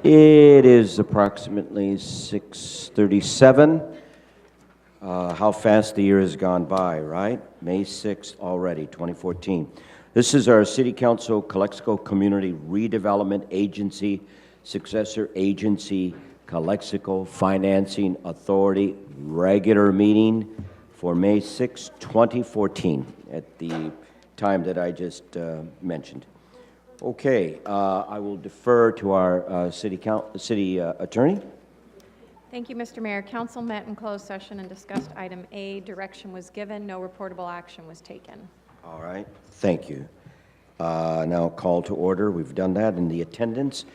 It is approximately 6:37. How fast the year has gone by, right? May 6th already, 2014. This is our City Council Calexico Community Redevelopment Agency, successor agency, Calexico Financing Authority, regular meeting for May 6, 2014, at the time that I just mentioned. Okay, I will defer to our city attorney. Thank you, Mr. Mayor. Council met in closed session and discussed item A. Direction was given. No reportable action was taken. All right, thank you. Now call to order. We've done that in the attendance.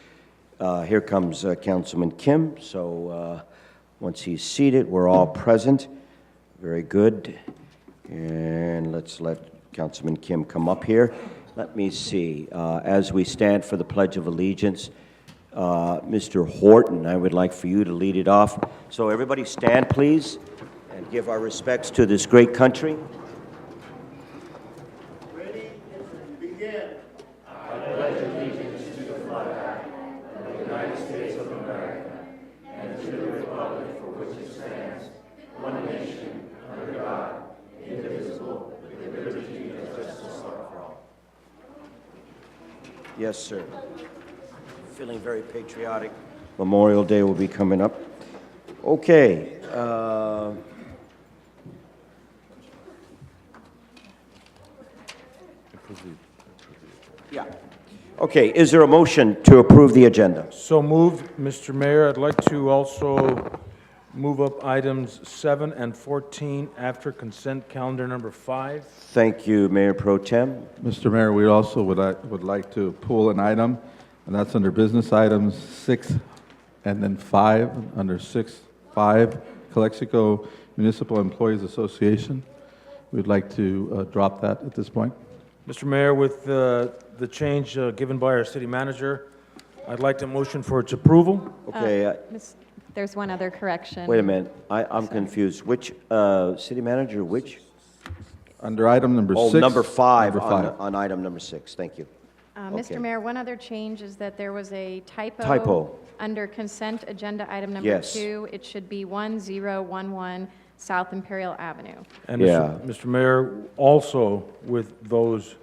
Here comes Councilman Kim. So once he's seated, we're all present. Very good. And let's let Councilman Kim come up here. Let me see. As we stand for the Pledge of Allegiance, Mr. Horton, I would like for you to lead it off. So everybody stand, please, and give our respects to this great country. Ready? Begin. I pledge allegiance to the flag of the United States of America and to the republic for which it stands, one nation, under God, indivisible, with liberty and justice for all. Yes, sir. Feeling very patriotic. Memorial Day will be coming up. Okay. Yeah. Okay, is there a motion to approve the agenda? So moved, Mr. Mayor. I'd like to also move up items 7 and 14 after consent calendar number 5. Thank you, Mayor Pro Tem. Mr. Mayor, we also would like to pull an item, and that's under business items 6 and then 5, under 6.5, Calexico Municipal Employees Association. We'd like to drop that at this point. Mr. Mayor, with the change given by our city manager, I'd like to motion for its approval. Okay, There's one other correction. wait a minute. I'm confused. Which city manager, which? Under item number 6. Oh, number 5 Number 5. on item number 6. Thank you. Mr. Okay. Mayor, one other change is that there was a typo. Typo. Under consent agenda item number Yes. 2. It should be 1011 South Imperial Avenue. And Yeah. Mr. Mayor, also with those,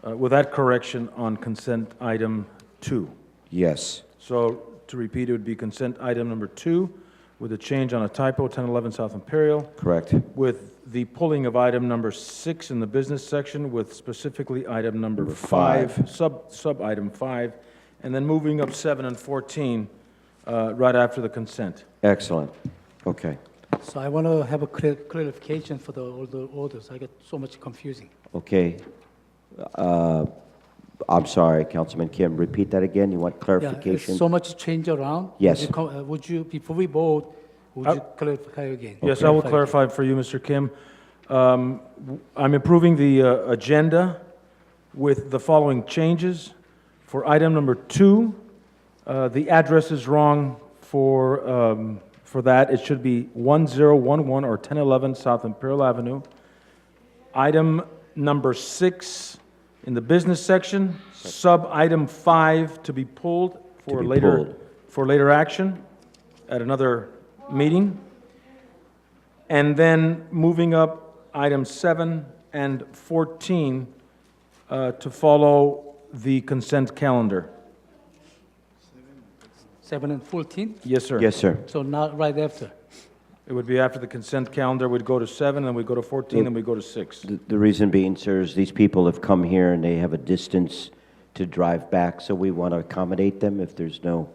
with that correction on consent item 2. Yes. So to repeat, it would be consent item number 2 with a change on a typo, 1011 South Imperial, Correct. with the pulling of item number 6 in the business section with specifically item number Number 5, sub item 5, and then moving up 7 and 14 right after the consent. Excellent. Okay. So I want to have a clarification for all the orders. I get so much confusing. Okay. I'm sorry, Councilman Kim. Repeat that again. You want Yeah, clarification? it's so much change around. Yes. Would you before we vote, would you clarify again? Yes, I will clarify for you, Mr. Kim. I'm approving the agenda with the following changes. For item number 2, the address is wrong for that. It should be 1011 or 1011 South Imperial Avenue. Item number 6 in the business section, sub-item 5 to be pulled for be later pulled. for later action at another meeting. And then moving up items 7 and 14 to follow the consent calendar. 7 and 14. Yes, sir. Yes, sir. So not right after. It would be after the consent calendar. We'd go to 7, then we'd go to 14, then we'd go to 6. The reason being, sir, is these people have come here and they have a distance to drive back, so we want to accommodate them if there's no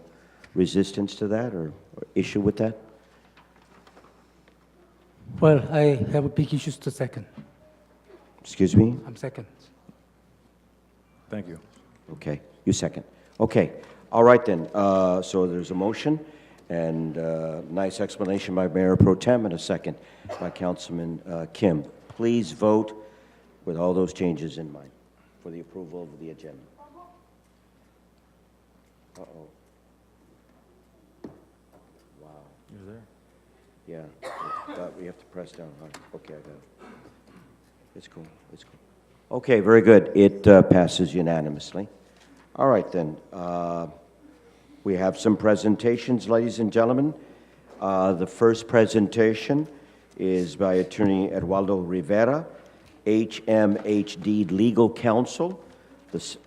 resistance to that or issue with that. Well, I have big issues to second. Excuse me? I'm second. Thank you. Okay, you second. Okay, all right then. So there's a motion and nice explanation by Mayor Pro Tem and a second by Councilman Kim. Please vote with all those changes in mind for the approval of the agenda. Uh-oh. Wow. You're there? Yeah, we have to press down hard. Okay, I got it. It's cool, it's cool. Okay, very good. It passes unanimously. All right then. We have some presentations, ladies and gentlemen. The first presentation is by Attorney Eduardo Rivera, HMHD Legal Counsel,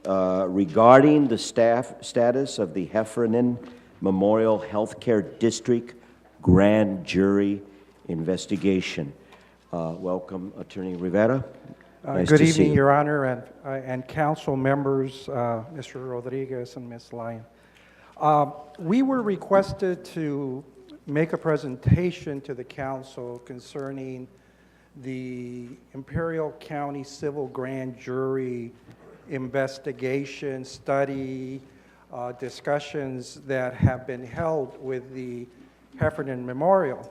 regarding the status of the Heffernan Memorial Healthcare District Grand Jury investigation. Welcome, Attorney Rivera. Nice Good to see evening, you. Your Honor, and council members, Mr. Rodriguez and Ms. Lyon. We were requested to make a presentation to the council concerning the Imperial County Civil Grand Jury investigation, study, discussions that have been held with the Heffernan Memorial.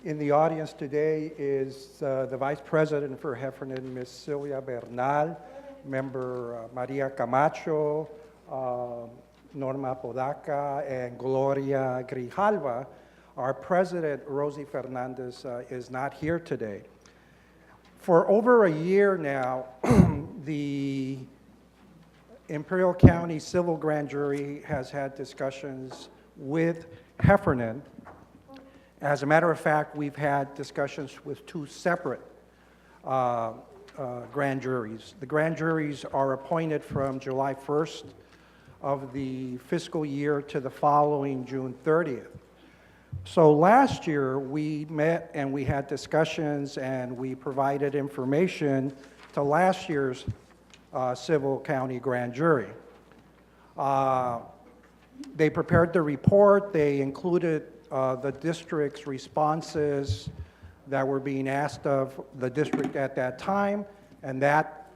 In the audience today is the Vice President for Heffernan, Ms. Sylvia Bernal, Member Maria Camacho, Norma Podaca, and Gloria Grijalva. Our President, Rosie Fernandez, is not here today. For over a year now, the Imperial County Civil Grand Jury has had discussions with Heffernan. As a matter of fact, we've had discussions with two separate grand juries. The grand juries are appointed from July 1st of the fiscal year to the following June 30th. So last year, we met and we had discussions and we provided information to last year's Civil County Grand Jury. They prepared the report. They included the district's responses that were being asked of the district at that time, and that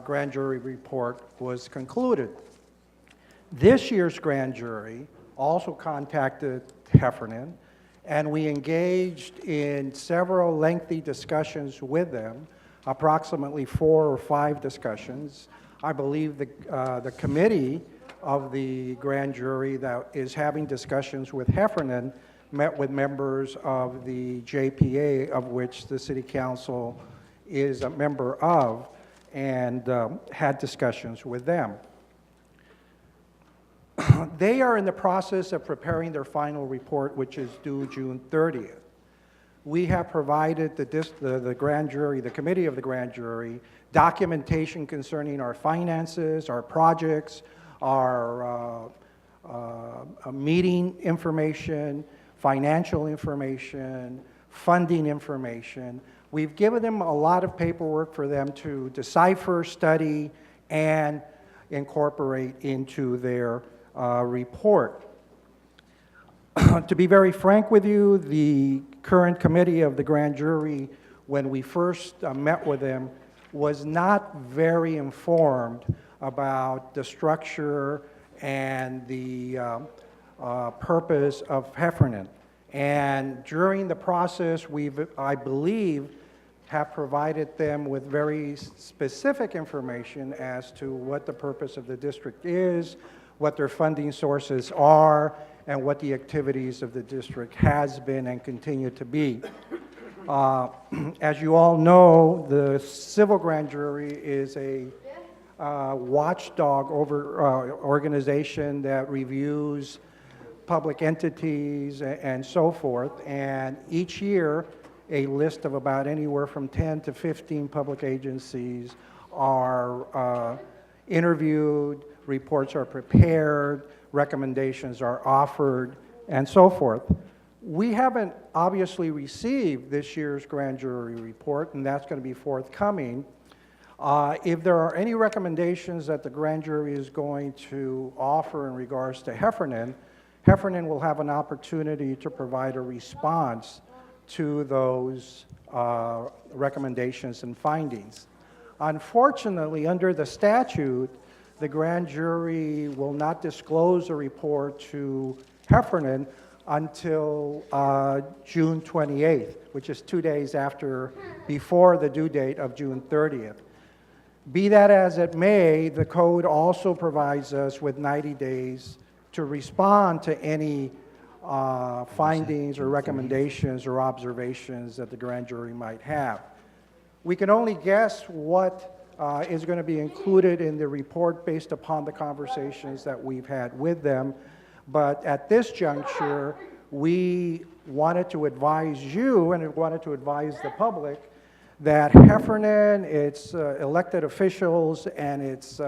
grand jury report was concluded. This year's grand jury also contacted Heffernan, and we engaged in several lengthy discussions with them, approximately 4 or 5 discussions. I believe the committee of the grand jury that is having discussions with Heffernan met with members of the JPA, of which the City Council is a member of, and had discussions with them. They are in the process of preparing their final report, which is due June 30th. We have provided the grand jury, the committee of the grand jury, documentation concerning our finances, our projects, our meeting information, financial information, funding information. We've given them a lot of paperwork for them to decipher, study, and incorporate into their report. To be very frank with you, the current committee of the grand jury, when we first met with them, was not very informed about the structure and the purpose of Heffernan. And during the process, I believe, have provided them with very specific information as to what the purpose of the district is, what their funding sources are, and what the activities of the district has been and continue to be. As you all know, the civil grand jury is a watchdog organization that reviews public entities and so forth, and each year a list of about anywhere from 10 to 15 public agencies are interviewed, reports are prepared, recommendations are offered, and so forth. We haven't obviously received this year's grand jury report, and that's going to be forthcoming. If there are any recommendations that the grand jury is going to offer in regards to Heffernan, Heffernan will have an opportunity to provide a response to those recommendations and findings. Unfortunately, under the statute, the grand jury will not disclose a report to Heffernan until June 28th, which is 2 days before the due date of June 30th. Be that as it may, the code also provides us with 90 days to respond to any findings or recommendations or observations that the grand jury might have. We can only guess what is going to be included in the report based upon the conversations that we've had with them. But at this juncture, we wanted to advise you and wanted to advise the public that Heffernan, its elected officials, and its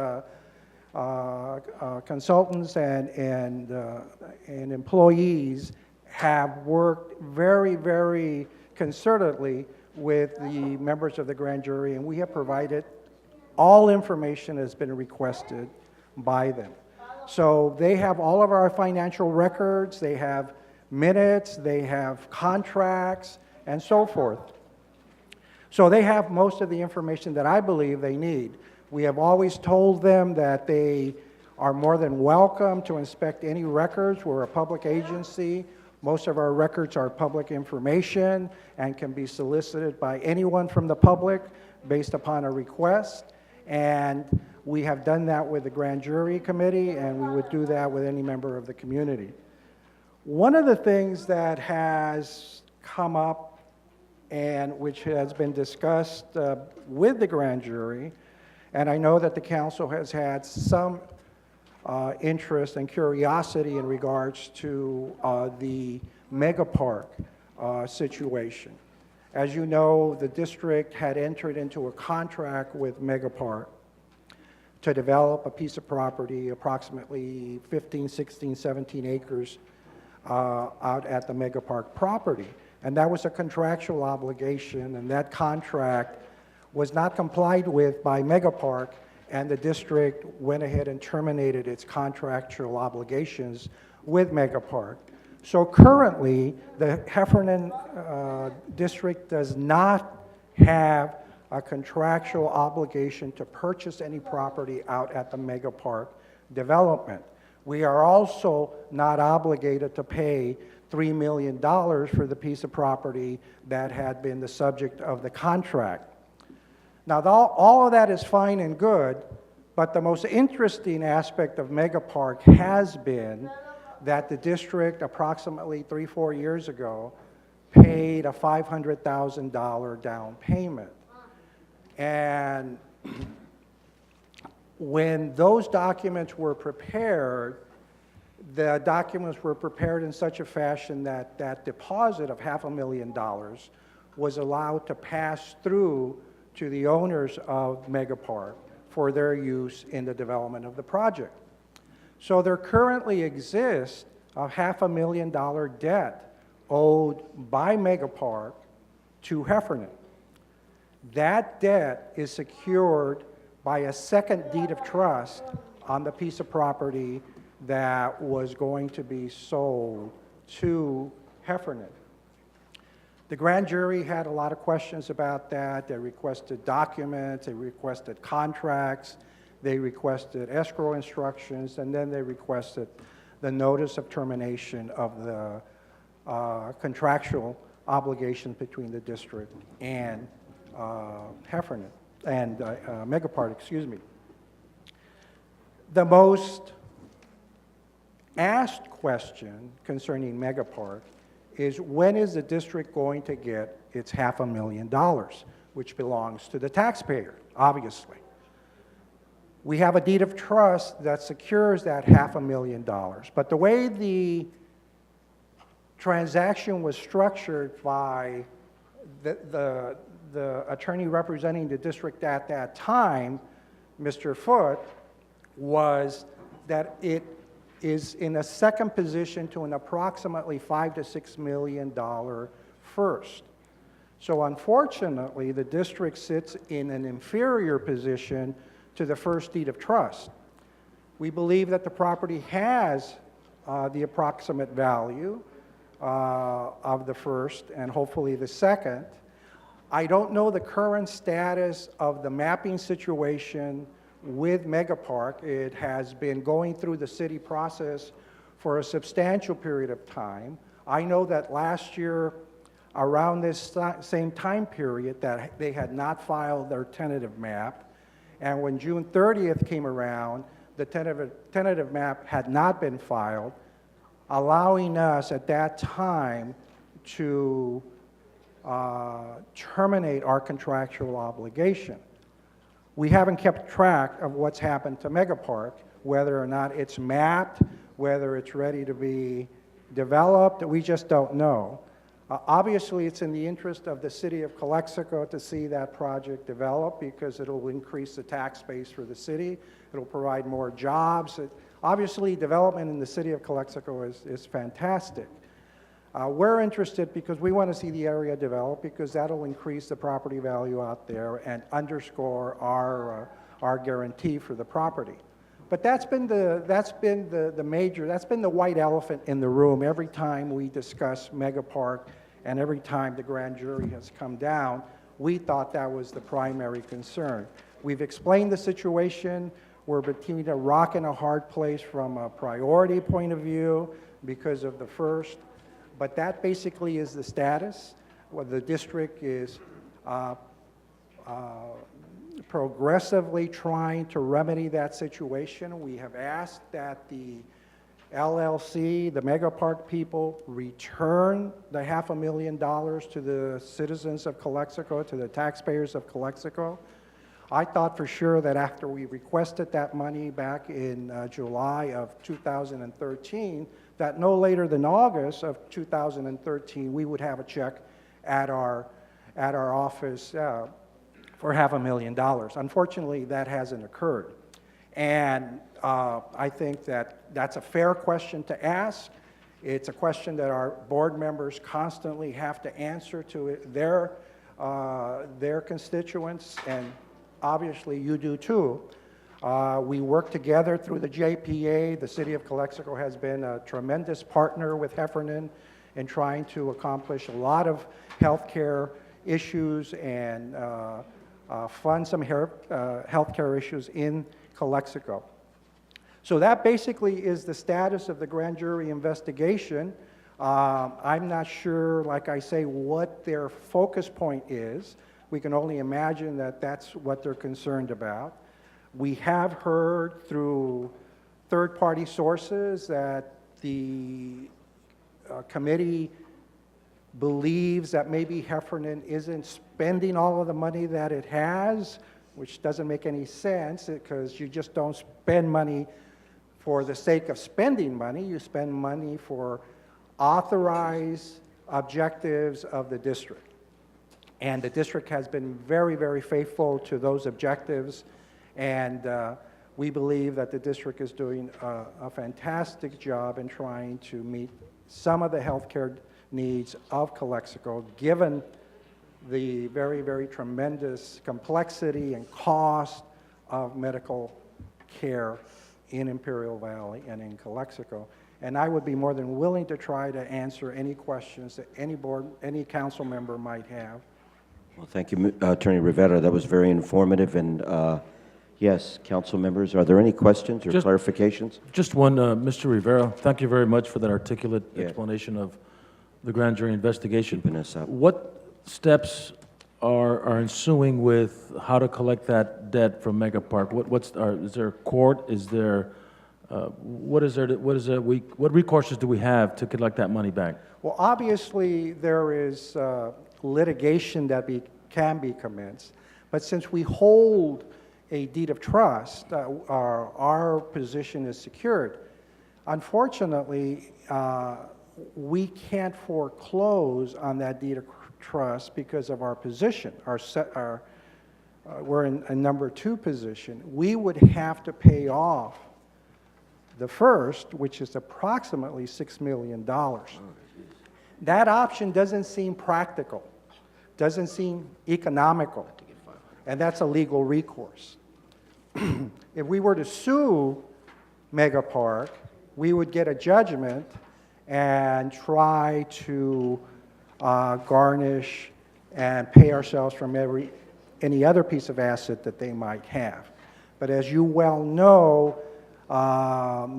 consultants and employees have worked very, very concertedly with the members of the grand jury, and we have provided all information that's been requested by them. So they have all of our financial records, they have minutes, they have contracts, and so forth. So they have most of the information that I believe they need. We have always told them that they are more than welcome to inspect any records. We're a public agency. Most of our records are public information and can be solicited by anyone from the public based upon a request. And we have done that with the grand jury committee, and we would do that with any member of the community. One of the things that has come up and which has been discussed with the grand jury, and I know that the council has had some interest and curiosity in regards to the mega park situation. As you know, the district had entered into a contract with Mega Park to develop a piece of property, approximately 15, 16, 17 acres out at the Mega Park property. And that was a contractual obligation, and that contract was not complied with by Mega Park, and the district went ahead and terminated its contractual obligations with Mega Park. So currently, the Heffernan district does not have a contractual obligation to purchase any property out at the Mega Park development. We are also not obligated to pay $3 million for the piece of property that had been the subject of the contract. Now, all of that is fine and good, but the most interesting aspect of Mega Park has been that the district, approximately 3-4 years ago, paid a $500,000 down payment. And when those documents were prepared, the documents were prepared in such a fashion that that deposit of $500,000 was allowed to pass through to the owners of Mega Park for their use in the development of the project. So there currently exists a $500,000 debt owed by Mega Park to Heffernan. That debt is secured by a second deed of trust on the piece of property that was going to be sold to Heffernan. The grand jury had a lot of questions about that. They requested documents, they requested contracts, they requested escrow instructions, and then they requested the notice of termination of the contractual obligations between the district and Heffernan, and Mega Park, excuse me. The most asked question concerning Mega Park is, when is the district going to get its $500,000, which belongs to the taxpayer, obviously. We have a deed of trust that secures that $500,000, but the way the transaction was structured by the attorney representing the district at that time, Mr. Foote, was that it is in a second position to an approximately $5 to $6 million first. So unfortunately, the district sits in an inferior position to the first deed of trust. We believe that the property has the approximate value of the first and hopefully the second. I don't know the current status of the mapping situation with Mega Park. It has been going through the city process for a substantial period of time. I know that last year, around this same time period, that they had not filed their tentative map, and when June 30th came around, the tentative map had not been filed, allowing us at that time to terminate our contractual obligation. We haven't kept track of what's happened to Mega Park, whether or not it's mapped, whether it's ready to be developed, we just don't know. Obviously, it's in the interest of the city of Calexico to see that project develop because it'll increase the tax base for the city. It'll provide more jobs. Obviously, development in the city of Calexico is fantastic. We're interested because we want to see the area develop because that'll increase the property value out there and underscore our guarantee for the property. But that's been the white elephant in the room every time we discuss Mega Park and every time the grand jury has come down. We thought that was the primary concern. We've explained the situation. We're between a rock and a hard place from a priority point of view because of the first. But that basically is the status. Well, the district is progressively trying to remedy that situation. We have asked that the LLC, the Mega Park people, return the $500,000 to the citizens of Calexico, to the taxpayers of Calexico. I thought for sure that after we requested that money back in July of 2013, that no later than August of 2013, we would have a check at our office for $500,000. Unfortunately, that hasn't occurred. And I think that that's a fair question to ask. It's a question that our board members constantly have to answer to their constituents, and obviously you do too. We work together through the JPA. The City of Calexico has been a tremendous partner with Heffernan in trying to accomplish a lot of healthcare issues and fund some healthcare issues in Calexico. So that basically is the status of the grand jury investigation. I'm not sure, like I say, what their focus point is. We can only imagine that that's what they're concerned about. We have heard through third-party sources that the committee believes that maybe Heffernan isn't spending all of the money that it has, which doesn't make any sense because you just don't spend money for the sake of spending money. You spend money for authorized objectives of the district. And the district has been very, very faithful to those objectives. And we believe that the district is doing a fantastic job in trying to meet some of the healthcare needs of Calexico, given the very, very tremendous complexity and cost of medical care in Imperial Valley and in Calexico. And I would be more than willing to try to answer any questions that any council member might have. Well, thank you, Attorney Rivera. That was very informative. And yes, council members, are there any questions or clarifications? Just one, Mr. Rivera, thank you very much for that articulate explanation of the grand jury investigation. Keeping us up. What steps are ensuing with how to collect that debt from Mega Park? Is there court? Is there what recourses do we have to collect that money back? Well, obviously there is litigation that can be commenced, but since we hold a deed of trust, our position is secured. Unfortunately, we can't foreclose on that deed of trust because of our position. We're in a number 2 position. We would have to pay off the first, which is approximately $6 million. That option doesn't seem practical, doesn't seem economical, and that's a legal recourse. If we were to sue Mega Park, we would get a judgment and try to garnish and pay ourselves from any other piece of asset that they might have. But as you well know,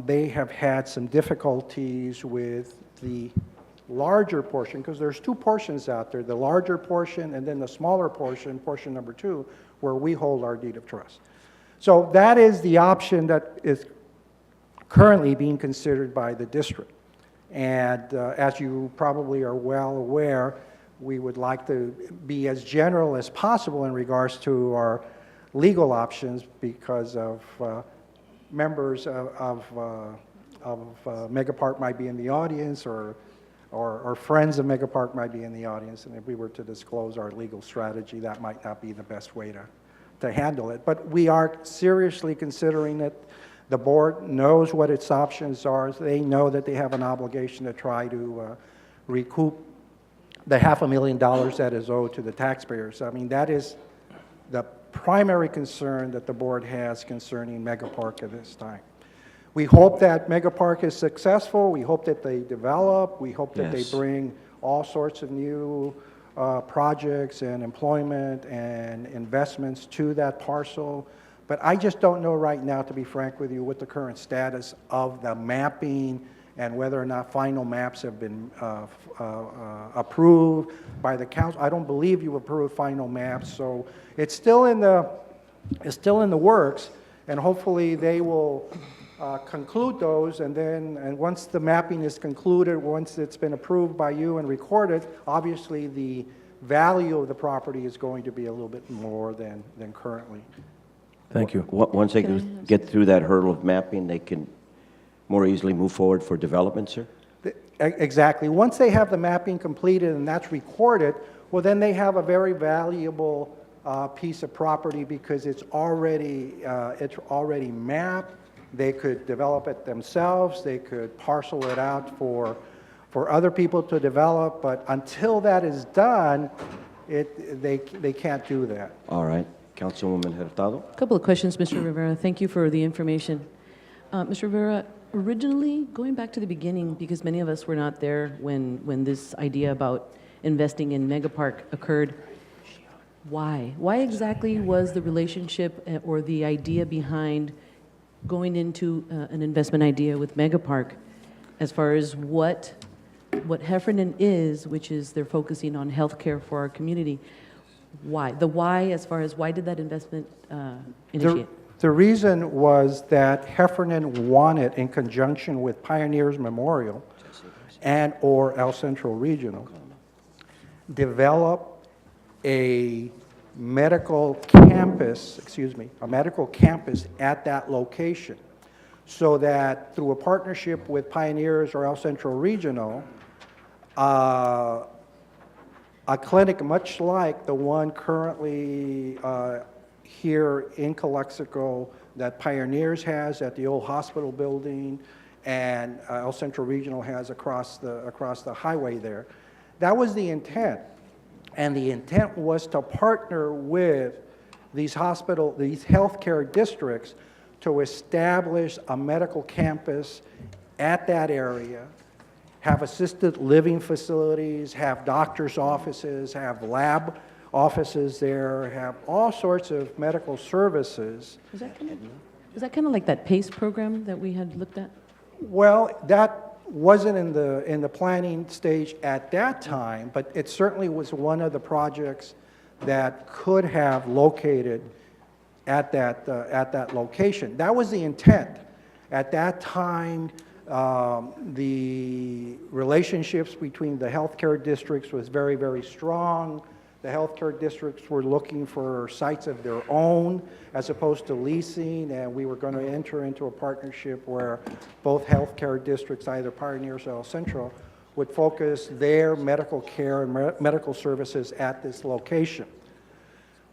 they have had some difficulties with the larger portion, because there's 2 portions out there, the larger portion and then the smaller portion, portion number 2, where we hold our deed of trust. So that is the option that is currently being considered by the district. And as you probably are well aware, we would like to be as general as possible in regards to our legal options because of members of Megapark might be in the audience, or friends of Megapark might be in the audience, and if we were to disclose our legal strategy, that might not be the best way to handle it. But we are seriously considering it. The board knows what its options are. They know that they have an obligation to try to recoup the $500,000 that is owed to the taxpayers. I mean, that is the primary concern that the board has concerning Megapark at this time. We hope that Megapark is successful. We hope that they develop. We hope that Yes. they bring all sorts of new projects and employment and investments to that parcel. But I just don't know right now, to be frank with you, what the current status of the mapping and whether or not final maps have been approved by the council. I don't believe you approved final maps, so it's still in the works, and hopefully they will conclude those, and once the mapping is concluded, once it's been approved by you and recorded, obviously the value of the property is going to be a little bit more than currently. Thank you. Once they get through that hurdle of mapping, they can more easily move forward for development, sir? Exactly. Once they have the mapping completed and that's recorded, well, then they have a very valuable piece of property because it's already mapped. They could develop it themselves. They could parcel it out for other people to develop. But until that is done, they can't do that. All right. Councilwoman Hurtado? A couple of questions, Mr. Rivera. Thank you for the information. Mr. Rivera, originally, going back to the beginning, because many of us were not there when this idea about investing in Megapark occurred, why? Why exactly was the relationship or the idea behind going into an investment idea with Megapark as far as what Heffernan is, which is they're focusing on healthcare for our community? Why? The why, as far as why did that investment initiate? The reason was that Heffernan wanted, in conjunction with Pioneers Memorial and or El Centro Regional, develop a medical campus, at that location, so that through a partnership with Pioneers or El Centro Regional, a clinic much like the one currently here in Calexico that Pioneers has at the old hospital building and El Centro Regional has across the highway there. That was the intent. And the intent was to partner with these healthcare districts to establish a medical campus at that area, have assisted living facilities, have doctor's offices, have lab offices there, have all sorts of medical services. Was that kind of like that PACE program that we had looked at? Well, that wasn't in the planning stage at that time, but it certainly was one of the projects that could have located at that location. That was the intent. At that time, the relationships between the healthcare districts was very, very strong. The healthcare districts were looking for sites of their own as opposed to leasing, and we were going to enter into a partnership where both healthcare districts, either Pioneers or El Centro, would focus their medical care and medical services at this location.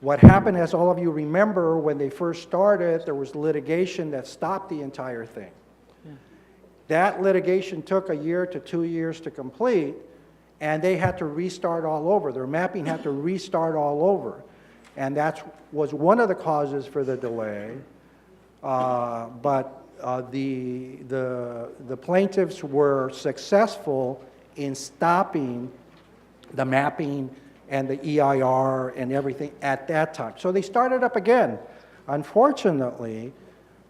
What happened, as all of you remember, when they first started, there was litigation that stopped the entire thing. Yeah. That litigation took 1 year to 2 years to complete, and they had to restart all over. Their mapping had to restart all over. And that was one of the causes for the delay. But the plaintiffs were successful in stopping the mapping and the EIR and everything at that time. So they started up again. Unfortunately,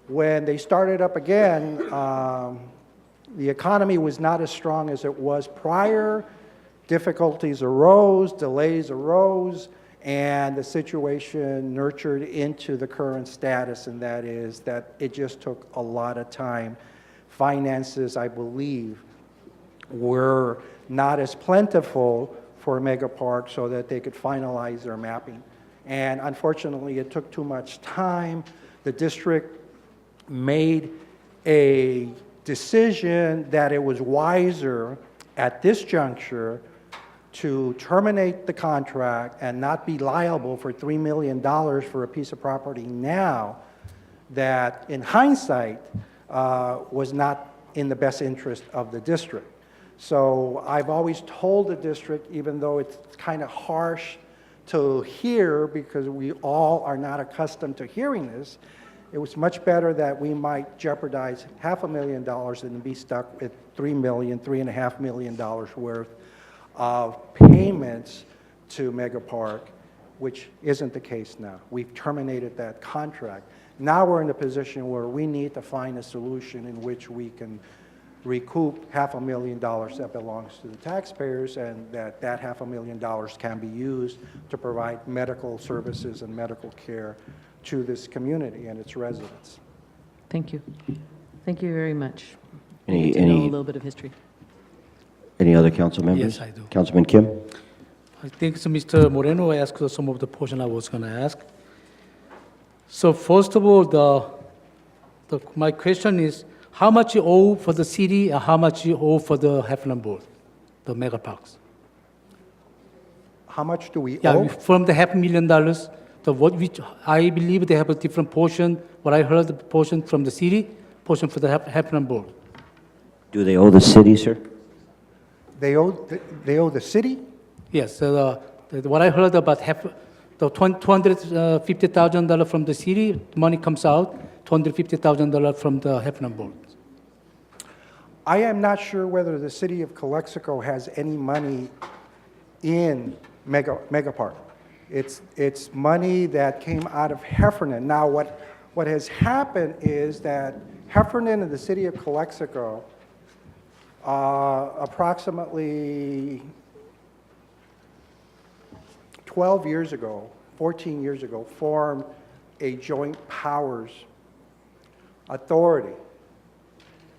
when they started up again, the economy was not as strong as it was prior. Difficulties arose, delays arose, and the situation nurtured into the current status, and that is that it just took a lot of time. Finances, I believe, were not as plentiful for Megapark so that they could finalize their mapping. And unfortunately, it took too much time. The district made a decision that it was wiser at this juncture to terminate the contract and not be liable for $3 million for a piece of property now that, in hindsight, was not in the best interest of the district. So I've always told the district, even though it's kind of harsh to hear because we all are not accustomed to hearing this, it was much better that we might jeopardize $500,000 than be stuck with $3.5 million worth of payments to Mega Park, which isn't the case now. We've terminated that contract. Now we're in a position where we need to find a solution in which we can recoup $500,000 that belongs to the taxpayers, and that $500,000 can be used to provide medical services and medical care to this community and its residents. Thank you. Thank you very much. Any- Need to know a any- little bit of history. Any other council members? Yes, I do. Councilman Kim? I think so Mr. Moreno asked some of the portion I was going to ask. So first of all, my question is, how much you owe for the city and how much you owe for the Heflin Board, the mega parks? How much do we Yeah, owe? from the $500,000, which I believe they have a different portion. What I heard, the portion from the city, portion for the Heflin Board. Do they owe the city, sir? They owe the city? Yes, so what I heard about the $250,000 from the city, money comes out, $250,000 from the Heflin Board. I am not sure whether the city of Calexico has any money in Mega Park. It's money that came out of Heffernan. Now, what has happened is that Heffernan and the city of Calexico, approximately 12 years ago, 14 years ago, formed a joint powers authority.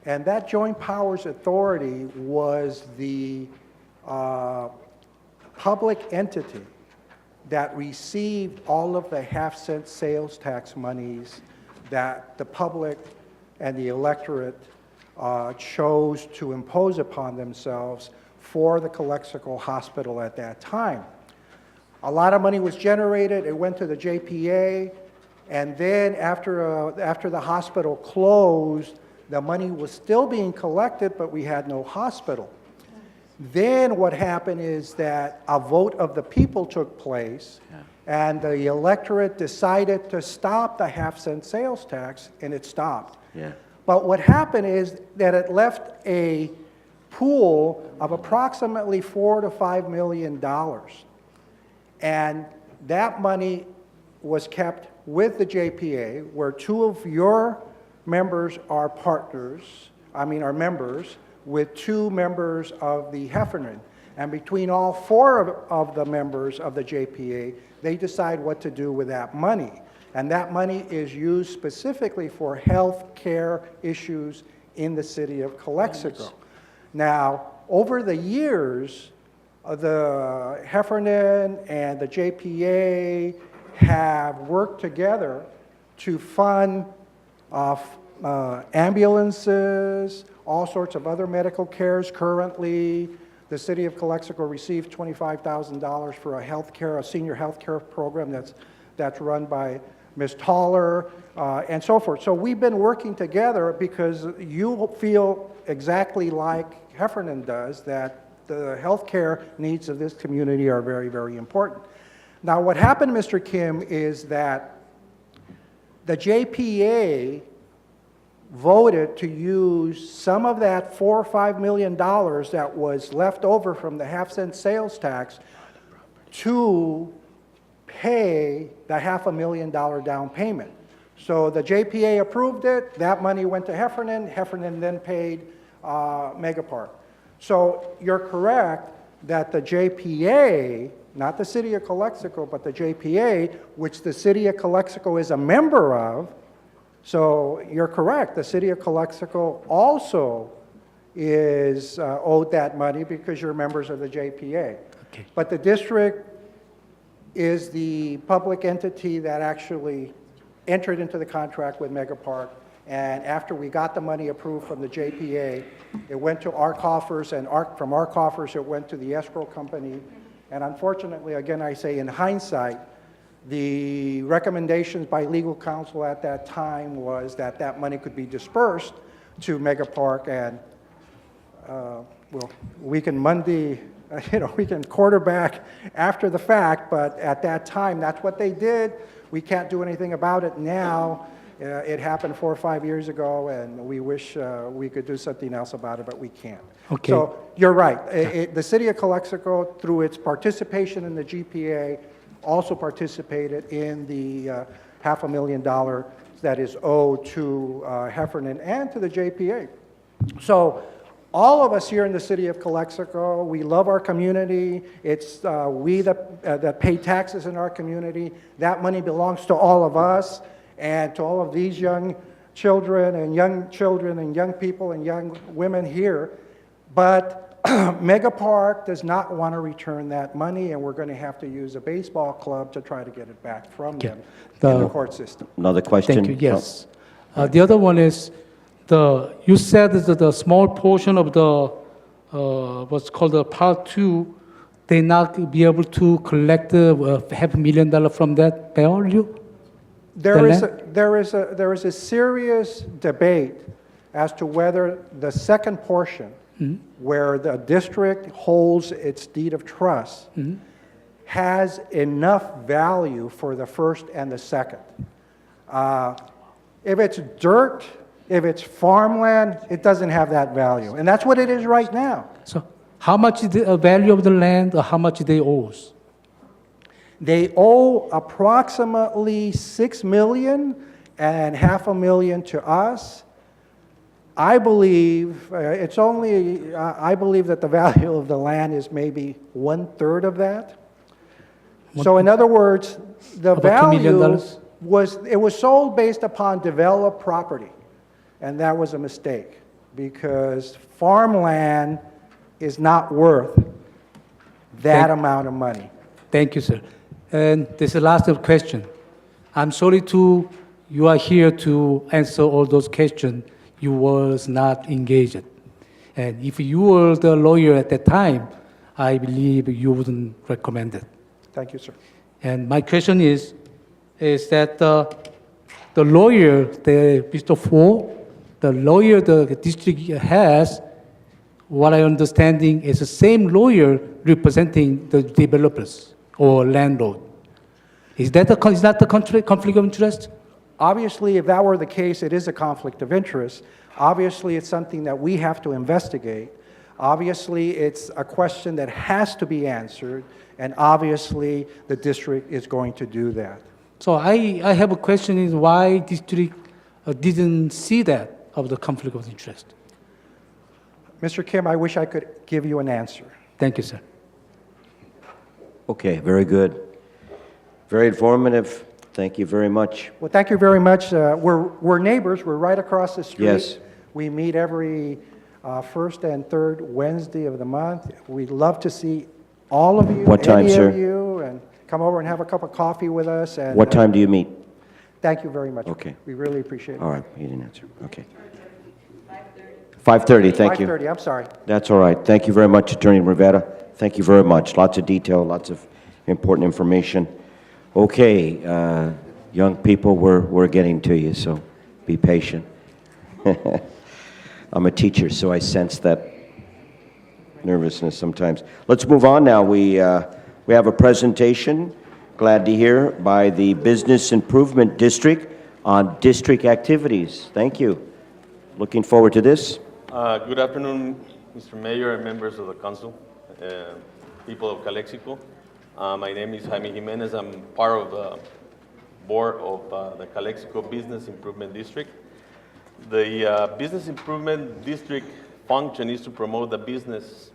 And that joint powers authority was the public entity that received all of the half-cent sales tax monies that the public and the electorate chose to impose upon themselves for the Calexico Hospital at that time. A lot of money was generated. It went to the JPA, and then after the hospital closed, the money was still being collected, but we had no hospital. Then what happened is that a vote of the people took place, and the electorate decided to stop the half-cent sales tax, and it stopped. Yeah. But what happened is that it left a pool of approximately $4 to $5 million. And that money was kept with the JPA, where two of your members are are members, with two members of the Heffernan. And between all four of the members of the JPA, they decide what to do with that money. And that money is used specifically for health care issues in the city of Calexico. Now, over the years, the Heffernan and the JPA have worked together to fund ambulances, all sorts of other medical cares. Currently, the city of Calexico receives $25,000 for a senior health care program that's run by Ms. Toller, and so forth. So we've been working together because you feel exactly like Heffernan does, that the health care needs of this community are very, very important. Now, what happened, Mr. Kim, is that the JPA voted to use some of that $4 or $5 million that was left over from the half-cent sales tax to pay the $500,000 down payment. So the JPA approved it. That money went to Heffernan. Heffernan then paid Mega Park. So you're correct that the JPA, not the city of Calexico, but the JPA, which the city of Calexico is a member of, so you're correct, the city of Calexico also is owed that money because you're members of the JPA. Okay. But the district is the public entity that actually entered into the contract with Mega Park And after we got the money approved from the JPA, it went to our coffers, and from our coffers, it went to the escrow company. And unfortunately, again, I say in hindsight, the recommendations by legal counsel at that time was that that money could be dispersed to Mega Park, and well, we can Monday, we can quarterback after the fact, but at that time, that's what they did. We can't do anything about it now. It happened 4 or 5 years ago, and we wish we could do something else about it, but we can't. Okay. So you're right. The city of Calexico, through its participation in the GPA, also participated in the $500,000 that is owed to Heffernan and to the JPA. So all of us here in the city of Calexico, we love our community. It's we that pay taxes in our community. That money belongs to all of us and to all of these young children and young people and young women here. But Mega Park does not want to return that money, and we're going to have to use a baseball club to try to get it back from them in the court system. Another question? Thank you, yes. The other one is, you said that the small portion of the, what's called the Part 2, they not be able to collect $500,000 from that value? There is a serious debate as to whether the second portion, where the district holds its deed of trust, has enough value for the first and the second. If it's dirt, if it's farmland, it doesn't have that value. And that's what it is right now. So how much is the value of the land, or how much they owe? They owe approximately $6 million and $500,000 to us. I believe I believe that the value of the land is maybe 1/3 of that. So in other words, the About $2 million? value was sold based upon developed property, and that was a mistake because farmland is not worth that amount of money. Thank you, sir. And this is the last question. I'm sorry you are here to answer all those questions. You was not engaged. And if you were the lawyer at that time, I believe you wouldn't recommend it. Thank you, sir. And my question is that the lawyer, Mr. Fo, the lawyer the district has, what I understanding is the same lawyer representing the developers or landlord. Is that the conflict of interest? Obviously, if that were the case, it is a conflict of interest. Obviously, it's something that we have to investigate. Obviously, it's a question that has to be answered, and obviously, the district is going to do that. So I have a question is why district didn't see that of the conflict of interest? Mr. Kim, I wish I could give you an answer. Thank you, sir. Okay, very good. Very informative. Thank you very much. Well, thank you very much. We're neighbors. We're right across the street. Yes. We meet every first and third Wednesday of the month. We'd love to see all of you, What time, any sir? of you, and come over and have a cup of coffee with us. And, What time do you meet? Thank you very much. Okay. We really appreciate it. All right, you didn't answer. Okay. 5:30, thank you. 5:30, I'm sorry. That's all right. Thank you very much, Attorney Rivera. Thank you very much. Lots of detail, lots of important information. Okay, young people, we're getting to you, so be patient. I'm a teacher, so I sense that nervousness sometimes. Let's move on now. We have a presentation, glad to hear, by the Business Improvement District on district activities. Thank you. Looking forward to this. Good afternoon, Mr. Mayor and members of the council, people of Calexico. My name is Jaime Jimenez. I'm part of the board of the Calexico Business Improvement District. The Business Improvement District function is to promote the business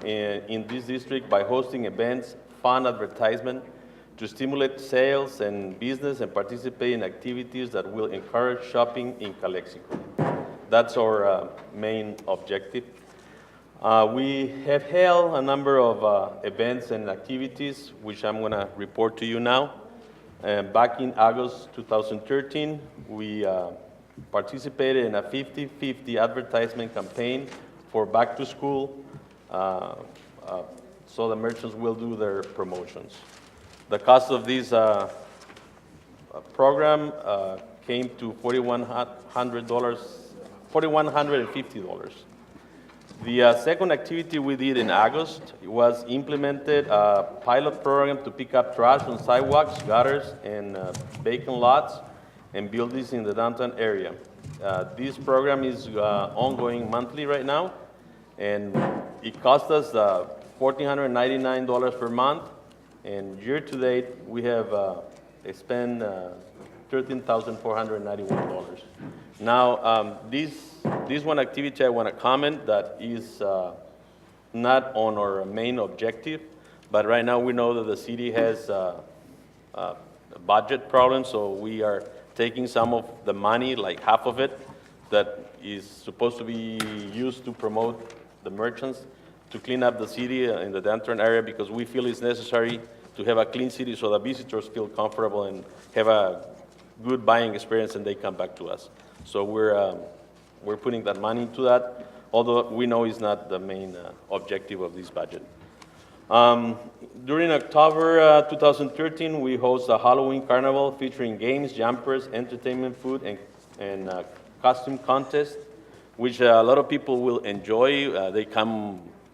in this district by hosting events, fund advertisement, to stimulate sales and business and participate in activities that will encourage shopping in Calexico. That's our main objective. We have held a number of events and activities, which I'm going to report to you now. Back in August 2013, we participated in a 50-50 advertisement campaign for back to school, so the merchants will do their promotions. The cost of this program came to $4,150. The second activity we did in August was implemented a pilot program to pick up trash on sidewalks, gutters, and vacant lots and buildings in the downtown area. This program is ongoing monthly right now, and it cost us $1,499 per month, and year to date we have spent $13,491. Now, this one activity I want to comment that is not on our main objective, but right now we know that the city has a budget problem, so we are taking some of the money, like half of it, that is supposed to be used to promote the merchants, to clean up the city in the downtown area, because we feel it's necessary to have a clean city so the visitors feel comfortable and have a good buying experience and they come back to us. So we're putting that money into that, although we know it's not the main objective of this budget. During October 2013, we host a Halloween carnival featuring games, jumpers, entertainment, food, and costume contest, which a lot of people will enjoy.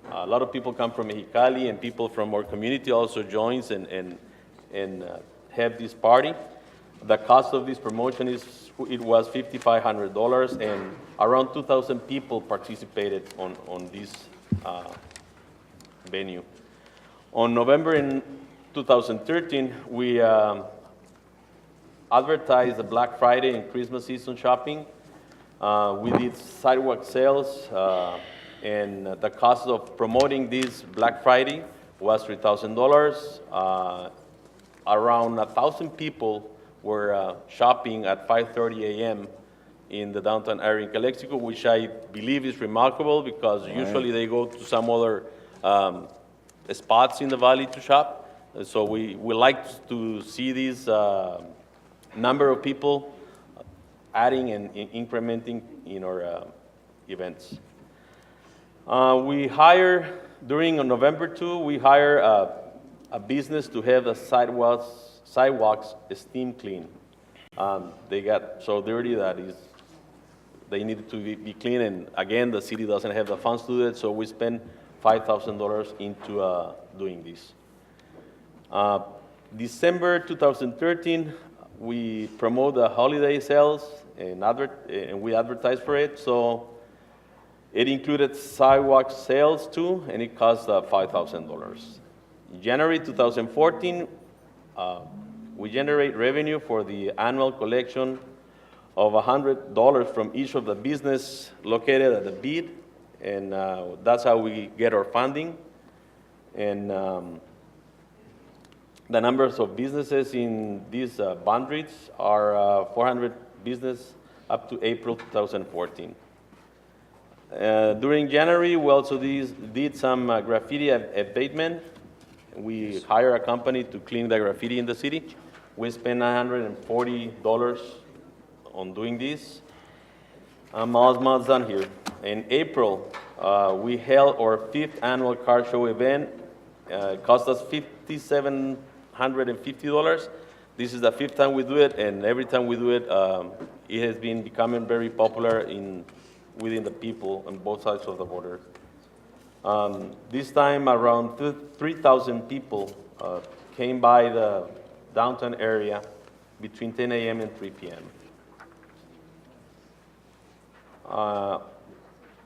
A lot of people come from Mexicali, and people from our community also joins and have this party. The cost of this promotion was $5,500, and around 2,000 people participated on this venue. On November in 2013, we advertised the Black Friday and Christmas season shopping. We did sidewalk sales, and the cost of promoting this Black Friday was $3,000. Around 1,000 people were shopping at 5:30 a.m. in the downtown area in Calexico, which I believe is remarkable because usually they go to some other spots in the valley to shop. So we like to see this number of people adding and incrementing in our events. During November 2, we hire a business to have the sidewalks steam clean. They got so dirty that they needed to be clean, and again, the city doesn't have the funds to do it, so we spend $5,000 into doing this. December 2013, we promote the holiday sales and we advertise for it, so it included sidewalk sales too, and it cost $5,000. In January 2014, we generate revenue for the annual collection of $100 from each of the business located at the bid, and that's how we get our funding. And the numbers of businesses in these boundaries are 400 business up to April 2014. During January, we also did some graffiti abatement. We hire a company to clean the graffiti in the city. We spent $940 on doing this. I'm almost done here. In April, we held our 5th annual car show event. It cost us $5,750. This is the 5th time we do it, and every time we do it, it has been becoming very popular within the people on both sides of the border. This time, around 3,000 people came by the downtown area between 10 a.m. and 3 p.m.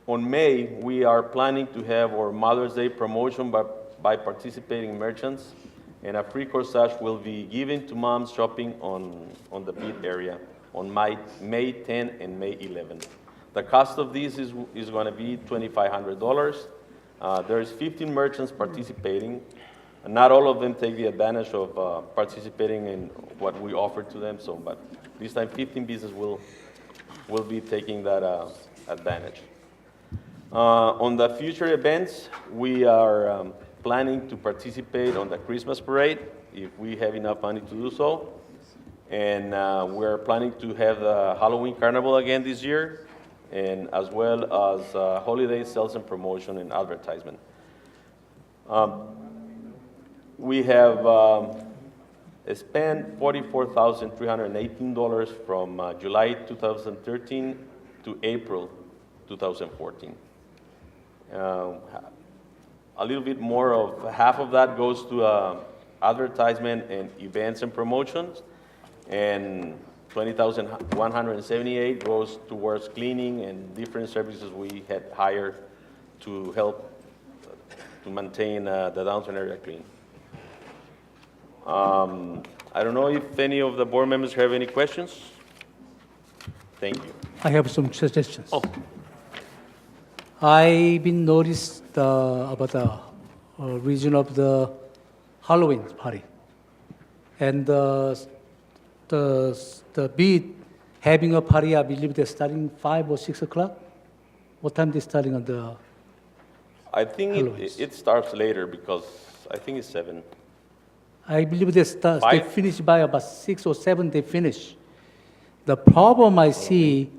On May, we are planning to have our Mother's Day promotion by participating merchants, and a free corsage will be given to moms shopping on the bid area on May 10 and May 11. The cost of this is going to be $2,500. There's 15 merchants participating, and not all of them take the advantage of participating in what we offer to them. But this time, 15 businesses will be taking that advantage. On the future events, we are planning to participate on the Christmas parade if we have enough money to do so. And we're planning to have the Halloween Carnival again this year, and as well as holiday sales and promotion and advertisement. We have spent $44,318 from July 2013 to April 2014. A little bit more of half of that goes to advertisement and events and promotions, and $20,178 goes towards cleaning and different services we had hired to help to maintain the downtown area clean. I don't know if any of the board members have any questions. Thank you. I have some suggestions. Oh. I've been noticed about the region of the Halloween party, and the beat having a party. I believe they're starting 5 or 6 o'clock. What time they starting on the? I think it starts later because I think it's 7. I believe they start. They 5? finish by about 6 or 7. They finish. The problem I see,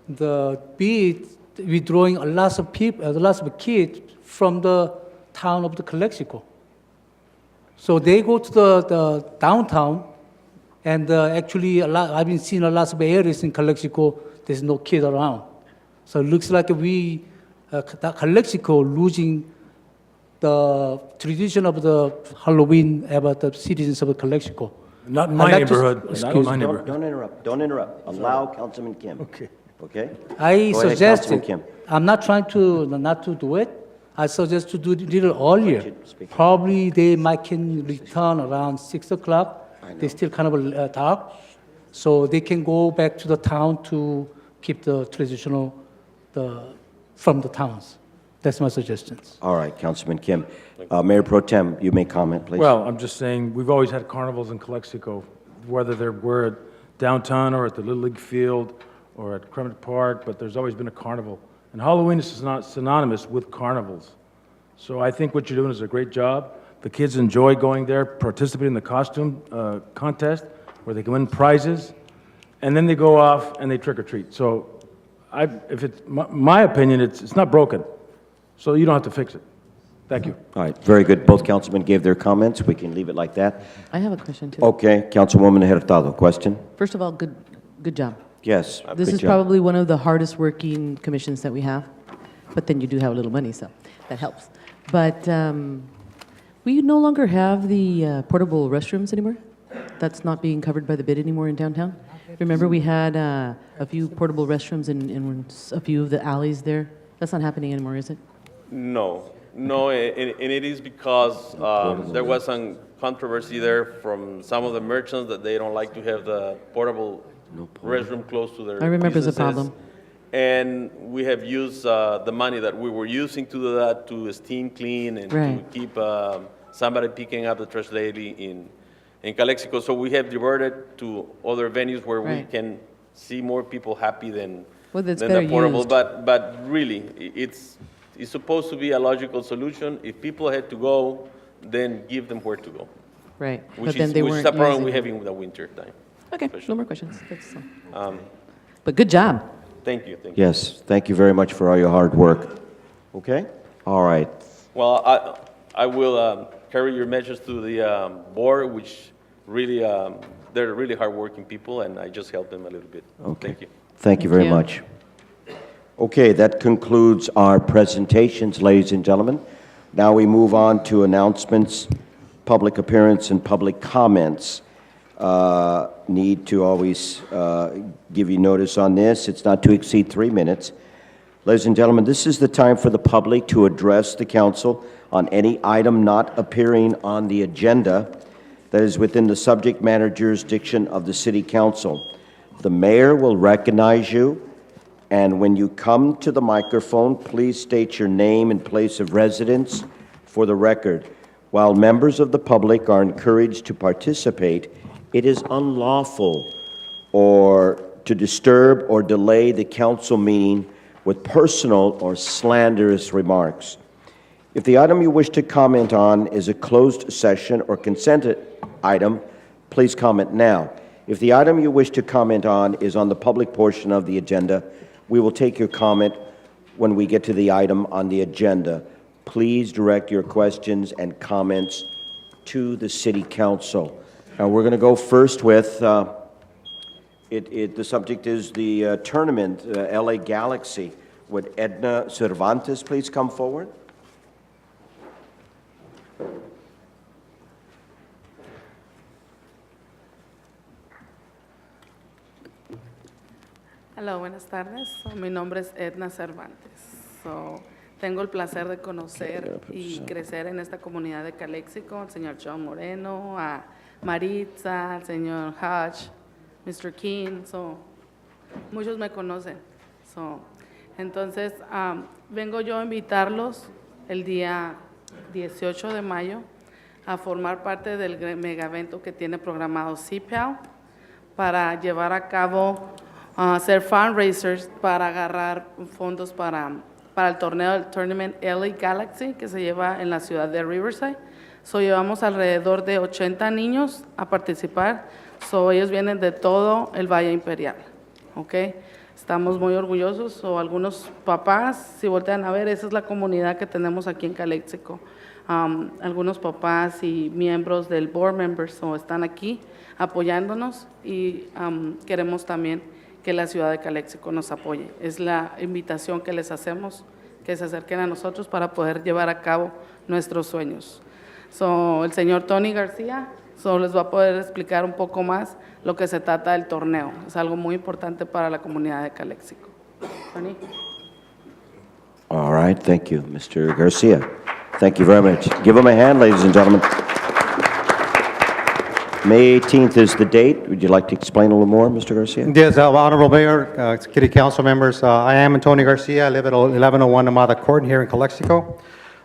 the beat withdrawing a lot of people, a lot of kids from the town of the Calexico. So they go to the downtown, and actually I've been seeing a lot of areas in Calexico. There's no kid around, so it looks like Calexico losing the tradition of the Halloween about the citizens of Calexico. Not in my I'd like to- neighborhood, not in Excuse my me. neighborhood. Don't interrupt, don't interrupt. Allow Councilman Kim. Okay. Okay? I Go ahead, suggested, Councilman Kim. I'm not trying to not to do it. I suggest to do it a little earlier. Budget speaker. Probably they might can return around 6 o'clock. They're still kind of dark, so they can go back to the town to keep the traditional from the towns. That's my suggestions. All right, Councilman Kim. Mayor Pro Tem, you may comment, please. Well, I'm just saying, we've always had carnivals in Calexico, whether we're at downtown or at the Little League Field or at Cremant Park, but there's always been a carnival. And Halloween is not synonymous with carnivals. So I think what you're doing is a great job. The kids enjoy going there, participating in the costume contest, where they can win prizes, and then they go off and they trick or treat. So if it's my opinion, it's not broken. So you don't have to fix it. Thank you. All right, very good. Both councilmen gave their comments. We can leave it like that. I have a question, too. Okay, Councilwoman Hurtado, question? First of all, good job. Yes. This good is job. probably one of the hardest working commissions that we have, but then you do have a little money, so that helps. But we no longer have the portable restrooms anymore. That's not being covered by the bid anymore in downtown. Remember, we had a few portable restrooms in a few of the alleys there. That's not happening anymore, is it? No, and it is because there was some controversy there from some of the merchants that they don't like to have the portable restroom close to their I remember it's a businesses. problem. And we have used the money that we were using to do that to steam clean and Right. to keep somebody picking up the trash daily in Calexico. So we have diverted to other venues where we Right. can see more people happy than Well, it's the better portable. used. But really, it's supposed to be a logical solution. If people had to go, then give them where to go, Right. which But then is they which weren't is a problem using we it. have in the winter time. Okay, especially. no more questions. But good job. Thank you. Yes, thank you very much for all your hard work. Okay? All right. Well, I will carry your message to the board, which really, they're really hardworking people, and I just help them a little bit. Okay. Thank you. Thank you very you. much. Okay, that concludes our presentations, ladies and gentlemen. Now we move on to announcements, public appearance, and public comments. Need to always give you notice on this. It's not to exceed 3 minutes. Ladies and gentlemen, this is the time for the public to address the council on any item not appearing on the agenda that is within the subject matter jurisdiction of the City Council. The mayor will recognize you, and when you come to the microphone, please state your name and place of residence for the record. While members of the public are encouraged to participate, it is unlawful or to disturb or delay the council meeting with personal or slanderous remarks. If the item you wish to comment on is a closed session or consented item, please comment now. If the item you wish to comment on is on the public portion of the agenda, we will take your comment when we get to the item on the agenda. Please direct your questions and comments to the City Council. Now, we're going to go first with, the subject is the tournament, LA Galaxy. Would Edna Cervantes please come forward? Hola, buenas tardes. Mi nombre es Edna Cervantes. Tengo el placer de conocer y crecer en esta comunidad de Calexico, al señor John Moreno, a Maritza, al señor Hodge, Mr. King. Muchos me conocen. Entonces, vengo yo a invitarlos el día 18 de mayo a formar parte del mega evento que tiene programado CPAL para llevar a cabo hacer fundraisers para agarrar fondos para el torneo del Tournament LA Galaxy que se lleva en la ciudad de Riverside. Llevamos alrededor de 80 niños a participar. Ellos vienen de todo el Valle Imperial. ¿Okay? Estamos muy orgullosos. Algunos papás, si voltean a ver, esa es la comunidad que tenemos aquí en Calexico. Algunos papás y miembros del board members están aquí apoyándonos y queremos también que la ciudad de Calexico nos apoye. Es la invitación que les hacemos, que se acerquen a nosotros para poder llevar a cabo nuestros sueños. El señor Tony García les va a poder explicar un poco más lo que se trata del torneo. Es algo muy importante para la comunidad de Calexico. Tony. All right, thank you, Mr. Garcia. Thank you very much. Give him a hand, ladies and gentlemen. May 18th is the date. Would you like to explain a little more, Mr. Garcia? Yes, Honorable Mayor, City Council members, I am Antonio Garcia. I live at 1101 Amada Court here in Calexico.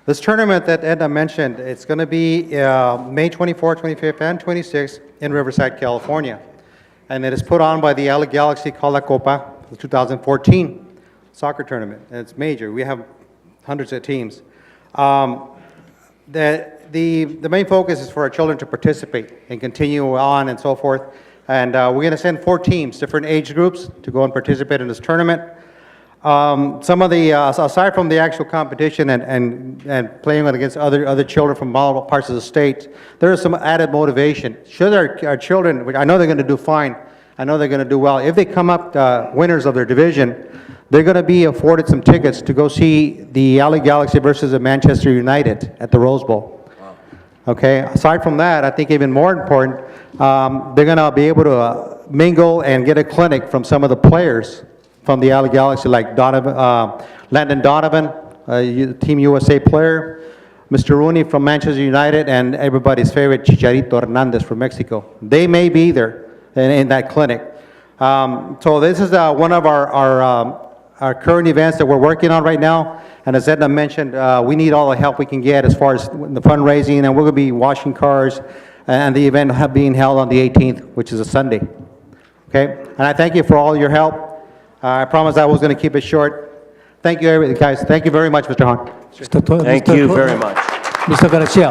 This tournament that Edna mentioned, it's going to be May 24th, 25th, and 26th in Riverside, California. And it is put on by the LA Galaxy Cala Copa, the 2014 soccer tournament. And it's major. We have hundreds of teams. The main focus is for our children to participate and continue on and so forth. And we're going to send 4 teams, different age groups, to go and participate in this tournament. Some of the, aside from the actual competition and playing against other children from all parts of the state, there is some added motivation. Should our children, which I know they're going to do fine, I know they're going to do well, if they come up winners of their division, they're going to be afforded some tickets to go see the LA Galaxy versus the Manchester United at the Rose Bowl. Okay, aside from that, I think even more important, they're going to be able to mingle and get a clinic from some of the players from the LA Galaxy, like Landon Donovan, Team USA player, Mr. Rooney from Manchester United, and everybody's favorite Chicharito Hernandez from Mexico. They may be there in that clinic. So this is one of our current events that we're working on right now. And as Edna mentioned, we need all the help we can get as far as the fundraising, and we're going to be washing cars, and the event being held on the 18th, which is a Sunday. Okay? And I thank you for all your help. I promised I was going to keep it short. Thank you, guys. Thank you very much, Mr. Hahn. Thank you very much. Mr. Garcia,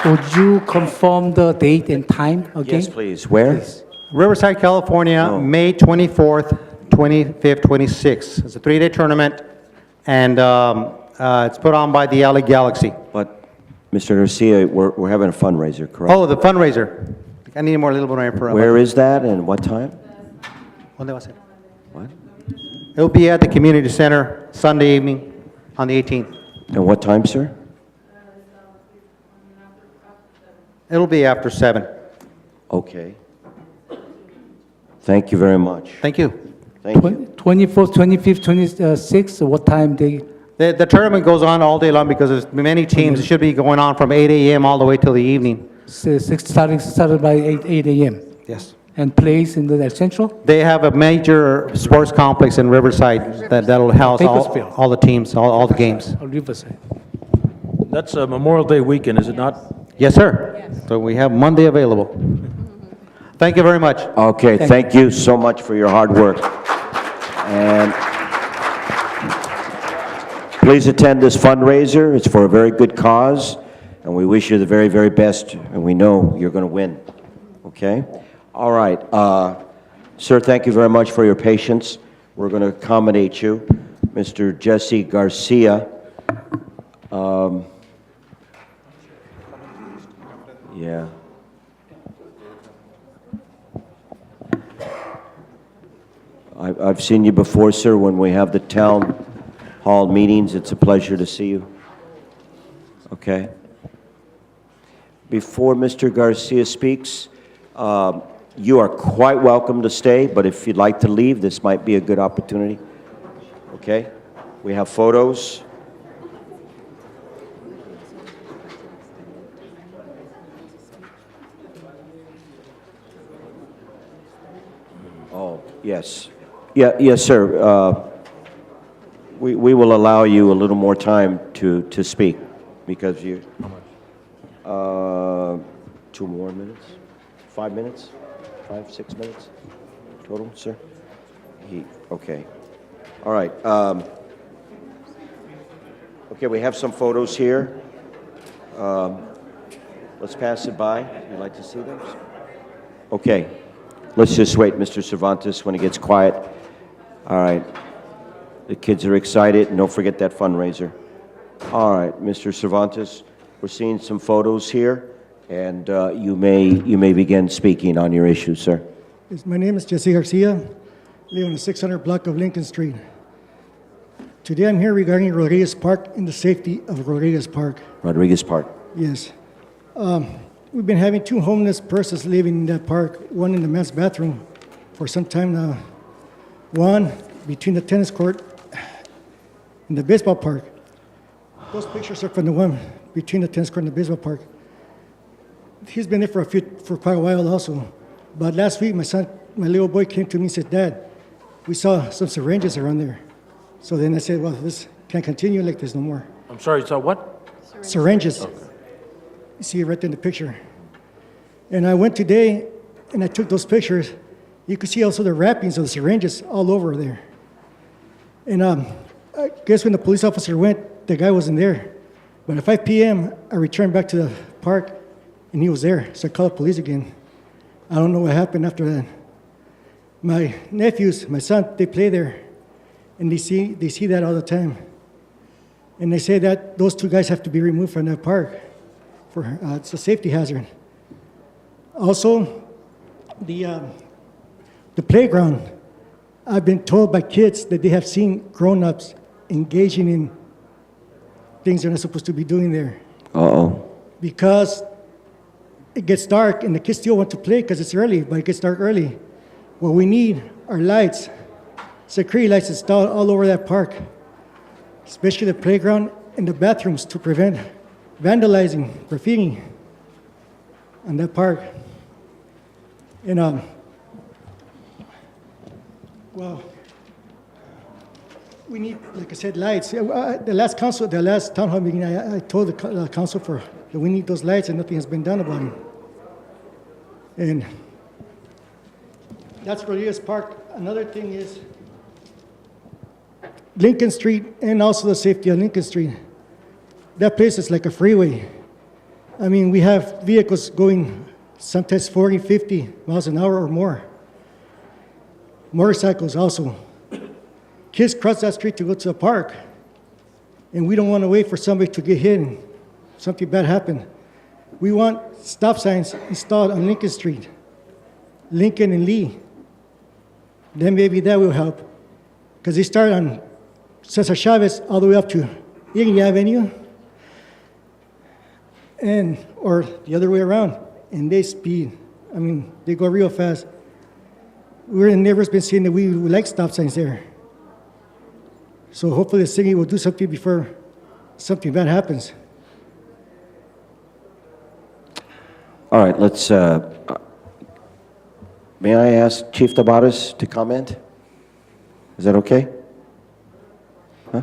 would you confirm the date and time again? Yes, please. Where? Riverside, California, May 24th, 25th, 26th. It's a 3-day tournament, and it's put on by the LA Galaxy. But, Mr. Garcia, we're having a fundraiser, correct? Oh, the fundraiser. I need a little more information. Where is that and what time? ¿Dónde va a ser? What? It'll be at the community center Sunday evening on the 18th. And what time, sir? It'll be after 7. Okay. Thank you very much. Thank you. Thank you. 24th, 25th, 26th, what time they? The tournament goes on all day long because there's many teams. It should be going on from 8 a.m. all the way till the evening. Started by 8 a.m. Yes. And plays in the Central? They have a major sports complex in Riverside that'll house Bakersfield. all the teams, all the games. Or Riverside. That's a Memorial Day weekend, is it not? Yes, sir. So we have Monday available. Thank you very much. Okay, thank you so much for your hard work. And please attend this fundraiser. It's for a very good cause. and we wish you the very, very best, and we know you're going to win. Okay? All right. Sir, thank you very much for your patience. We're going to accommodate you. Mr. Jesse Garcia. Yeah. I've seen you before, sir, when we have the town hall meetings. It's a pleasure to see you. Okay. Before Mr. Garcia speaks, you are quite welcome to stay, but if you'd like to leave, this might be a good opportunity. Okay? We have photos. Oh, yes. Yeah, yes, sir. We will allow you a little more time to speak because you... 2 more minutes? 5 minutes? 5, 6 minutes total, sir? Okay. All right. Okay, we have some photos here. Let's pass it by. You'd like to see those? Okay. Let's just wait, Mr. Cervantes, when it gets quiet. All right. The kids are excited, and don't forget that fundraiser. All right, Mr. Cervantes, we're seeing some photos here, and you may begin speaking on your issue, sir. Yes, my name is Jesse Garcia. I live on the 600 block of Lincoln Street. Today I'm here regarding Rodriguez Park and the safety of Rodriguez Park. Rodriguez Park. Yes. We've been having 2 homeless persons living in that park, one in the men's bathroom for some time now, one between the tennis court and the baseball park. Those pictures are from the one between the tennis court and the baseball park. He's been there for quite a while also. But last week, my little boy came to me and said, "Dad, we saw some syringes around there." So then I said, "Well, this can't continue like this no more." I'm sorry, so what? Syringes. Okay. You see it right there in the picture. And I went today and I took those pictures. You could see also the wrappings of the syringes all over there. And I guess when the police officer went, the guy wasn't there. But at 5 p.m., I returned back to the park and he was there. So I called the police again. I don't know what happened after that. My nephews, my son, they play there. And they see that all the time. And they say that those 2 guys have to be removed from that park. It's a safety hazard. Also, the playground. I've been told by kids that they have seen grown-ups engaging in things they're not supposed to be doing there. Uh-oh. Because it gets dark and the kids still want to play because it's early, but it gets dark early. What we need are lights, security lights installed all over that park, especially the playground and the bathrooms to prevent vandalizing, graffiti on that park. And, well, we need, like I said, lights. The last town hall meeting, I told the council that we need those lights and nothing has been done about it. And that's Rodriguez Park. Another thing is Lincoln Street and also the safety on Lincoln Street. That place is like a freeway. I mean, we have vehicles going sometimes 40, 50 miles an hour or more. Motorcycles also. Kids cross that street to go to the park. And we don't want to wait for somebody to get hit and something bad happen. We want stop signs installed on Lincoln Street, Lincoln and Lee. Then maybe that will help. Because they start on Cesar Chavez all the way up to Eagle Avenue. Or the other way around, and they speed. I mean, they go real fast. We're never been seeing that we like stop signs there. So hopefully the city will do something before something bad happens. All right, let's, may I ask Chief Tabares to comment? Is that okay? Huh?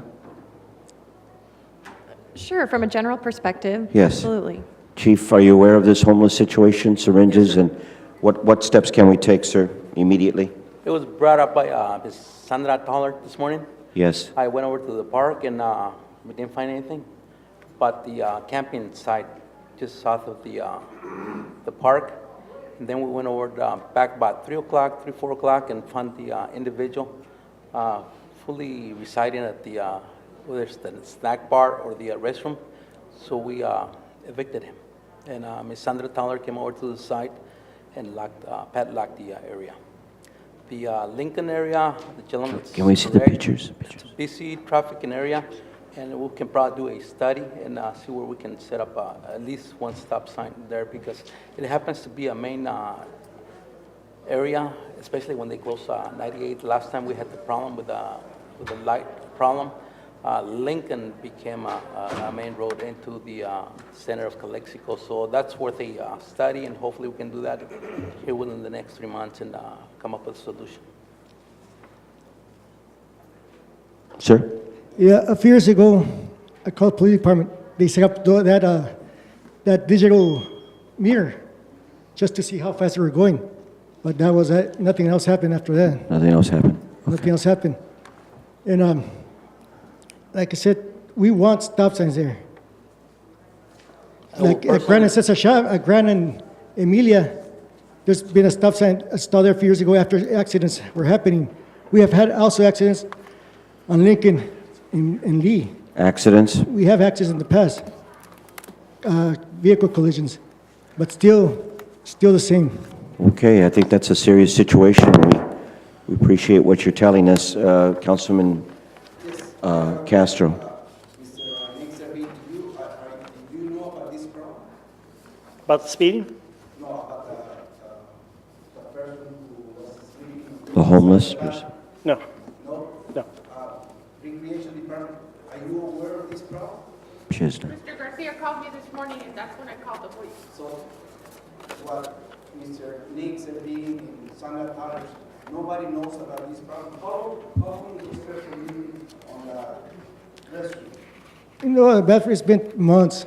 Sure, from a general perspective. Yes. Absolutely. Chief, are you aware of this homeless situation, syringes, and what steps can we take, sir, immediately? It was brought up by Ms. Sandra Toller this morning. Yes. I went over to the park and we didn't find anything. But the camping site just south of the park. And then we went over back about 3 o'clock, 4 o'clock, and found the individual fully residing at whether it's the snack bar or the restroom. So we evicted him. And Ms. Sandra Toller came over to the site and padlocked the area. The Lincoln area, the gentleman. Can we see the correct. pictures? It's a busy trafficking area, and we can probably do a study and see where we can set up at least one stop sign there, because it happens to be a main area, especially when they close 98. Last time we had the problem with the light problem. Lincoln became a main road into the center of Calexico, so that's worth a study, and hopefully we can do that here within the next 3 months and come up with a solution. Sir? Yeah, a few years ago, I called the police department. They set up that digital meter just to see how fast we were going. But that was it. Nothing else happened after that. Nothing else happened? Nothing else happened. And like I said, we want stop signs there. Like at Grand and Cesar Chavez, at Grand and Emilia, there's been a stop sign installed there a few years ago after accidents were happening. We have had also accidents on Lincoln and Lee. Accidents? We have accidents in the past, vehicle collisions, but still the same. Okay, I think that's a serious situation. We appreciate what you're telling us, Councilman Castro. Mr. Nixon, do you know about this problem? About the speeding? No, about the person who was sleeping. The homeless person? No. No? No. Recreation Department, are you aware of this problem? Chisholm. Mr. Garcia called me this morning, and that's when I called the police. So, what Mr. Nixon being in Santa Paula, nobody knows about this problem? How long is this person living on the restroom? You know, bathroom, it's been months.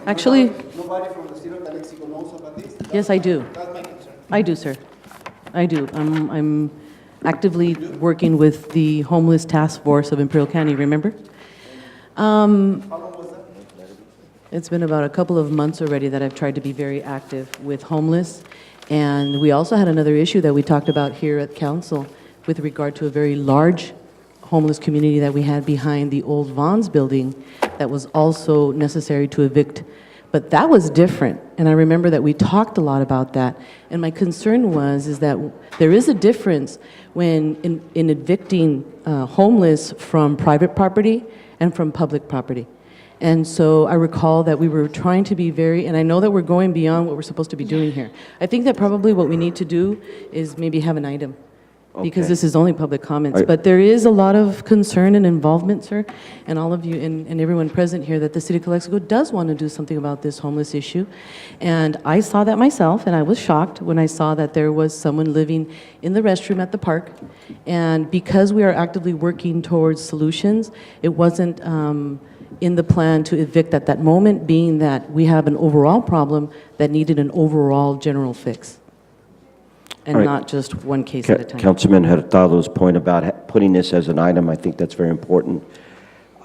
Actually, Nobody from the city of Calexico knows about this? yes, I do. That's my concern. I do, sir. I do. I'm actively working with the Homeless Task Force of Imperial County, remember? How long was that? It's been about a couple of months already that I've tried to be very active with homeless. And we also had another issue that we talked about here at council with regard to a very large homeless community that we had behind the old Vaughn's building that was also necessary to evict. But that was different, and I remember that we talked a lot about that. And my concern is that there is a difference when in evicting homeless from private property and from public property. And so I recall that we were trying to be very, and I know that we're going beyond what we're supposed to be doing here. I think that probably what we need to do is maybe have an item, because Okay. this is only public comments. I- But there is a lot of concern and involvement, sir, and all of you and everyone present here, that the city of Calexico does want to do something about this homeless issue. And I saw that myself, and I was shocked when I saw that there was someone living in the restroom at the park. And because we are actively working towards solutions, it wasn't in the plan to evict at that moment, being that we have an overall problem that needed an overall general fix, and All right. not just one case at a time. Councilman Hurtado's point about putting this as an item, I think that's very important.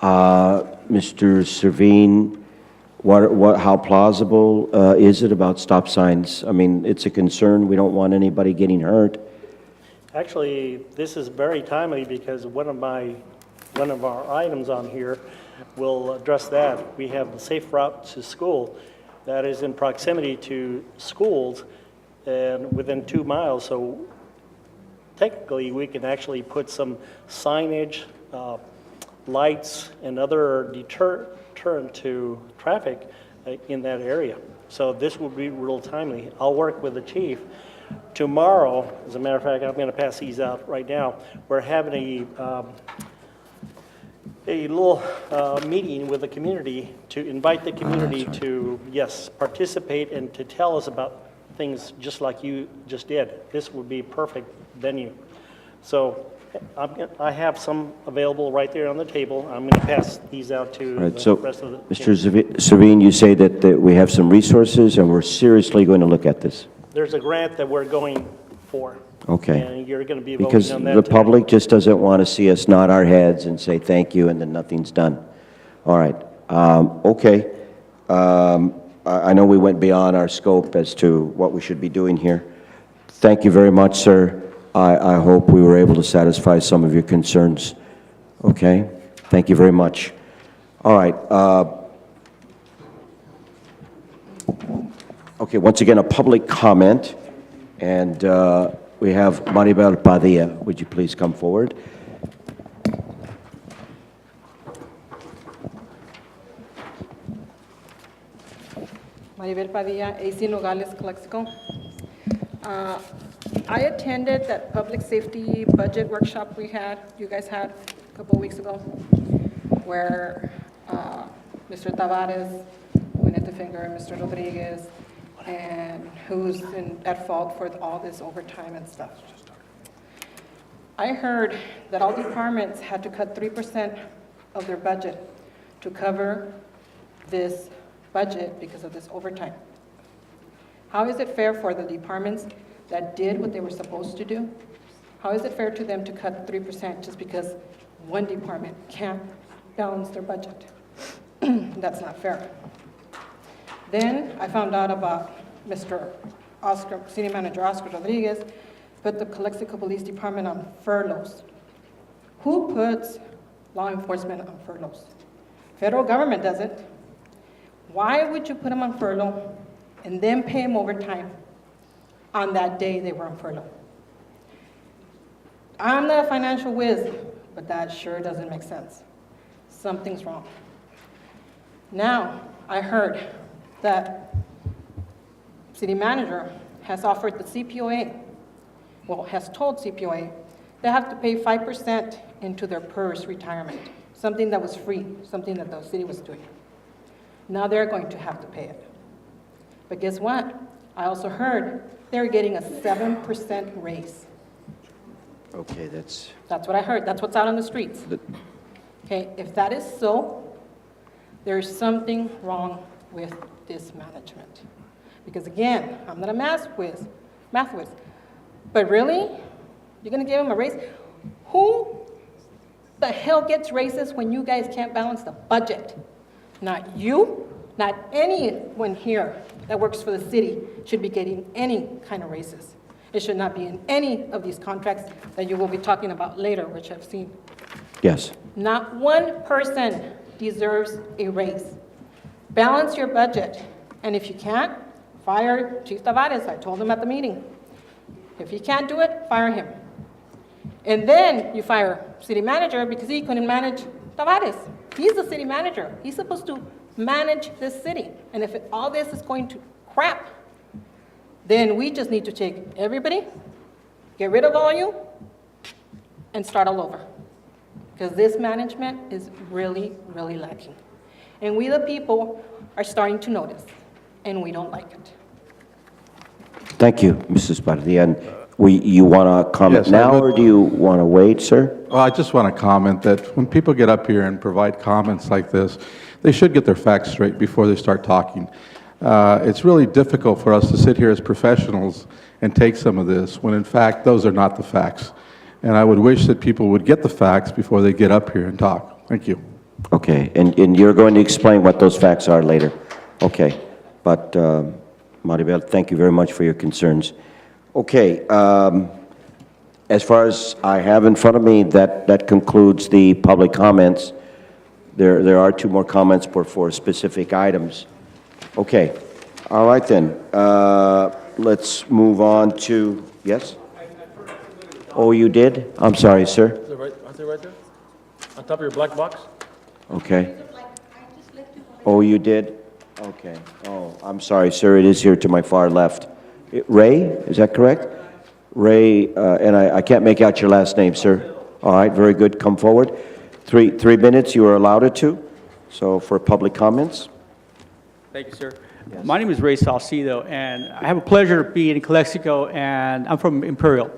Mr. Servine, how plausible is it about stop signs? I mean, it's a concern. We don't want anybody getting hurt. Actually, this is very timely because one of our items on here will address that. We have the safe route to school that is in proximity to schools and within 2 miles. So technically, we can actually put some signage, lights, and other deterrent to traffic in that area. So this will be real timely. I'll work with the chief. Tomorrow, as a matter of fact, I'm going to pass these out right now. We're having a little meeting with the community to invite the community to, yes, participate and to tell us about things just like you just did. This would be perfect venue. So I have some available right there on the table. I'm going to pass these out to All right, the so, rest of the Mr. Servine, you say that we have some resources and we're seriously going to look at this. There's a grant that we're going for. Okay. And you're going to be Because voting on that the today. public just doesn't want to see us nod our heads and say thank you and then nothing's done. All right. Okay. I know we went beyond our scope as to what we should be doing here. Thank you very much, sir. I hope we were able to satisfy some of your concerns. Okay? Thank you very much. All right. Okay, once again, a public comment, and we have Maribel Padilla. Would you please come forward? Maribel Padilla, AC Nogales, Calexico. I attended that public safety budget workshop you guys had a couple of weeks ago, where Mr. Tavares pointed the finger at Mr. Rodriguez, and who's at fault for all this overtime and stuff. I heard that all departments had to cut 3% of their budget to cover this budget because of this overtime. How is it fair for the departments that did what they were supposed to do? How is it fair to them to cut 3% just because one department can't balance their budget? That's not fair. Then I found out about Mr. City Manager Oscar Rodriguez put the Calexico Police Department on furloughs. Who puts law enforcement on furloughs? Federal government does it. Why would you put them on furlough and then pay them overtime on that day they were on furlough? I'm not a financial whiz, but that sure doesn't make sense. Something's wrong. Now, I heard that city manager has offered the CPOA, well, has told CPOA they have to pay 5% into their PERS retirement, something that was free, something that the city was doing. Now they're going to have to pay it. But guess what? I also heard they're getting a 7% raise. Okay, that's what I heard. That's what's out on the streets. Okay, if that is so, there's something wrong with this management. Because again, I'm not a math whiz, but really, you're gonna give them a raise? Who the hell gets raises when you guys can't balance the budget? Not you, not anyone here that works for the city should be getting any kind of raises. It should not be in any of these contracts that you will be talking about later, which I've seen. yes. Not one person deserves a raise. Balance your budget, and if you can't, fire Chief Tavares. I told him at the meeting. If he can't do it, fire him. And then you fire city manager because he couldn't manage Tavares. He's the city manager. He's supposed to manage this city. And if all this is going to crap, then we just need to take everybody, get rid of all you, and start all over. Because this management is really, really lacking. And we the people are starting to notice, and we don't like it. Thank you, Mrs. Padilla. And you want to comment Yes, I now, would. or do you want to wait, sir? Well, I just want to comment that when people get up here and provide comments like this, they should get their facts straight before they start talking. It's really difficult for us to sit here as professionals and take some of this, when in fact, those are not the facts. And I would wish that people would get the facts before they get up here and talk. Thank you. Okay, and you're going to explain what those facts are later. Okay, but Maribel, thank you very much for your concerns. Okay, as far as I have in front of me, that concludes the public comments. There are two more comments for specific items. Okay, all right then. Let's move on to, yes? Oh, you did? I'm sorry, sir. Aren't they right there? On top of your black box? Okay. Oh, you did? Okay. Oh, I'm sorry, sir. It is here to my far left. Ray, is that correct? Ray, and I can't make out your last name, sir. All right, very good. Come forward. Three minutes, you are allowed it to. So for public comments. Thank you, sir. My name is Ray Salcido, and I have a pleasure of being in Calexico, and I'm from Imperial,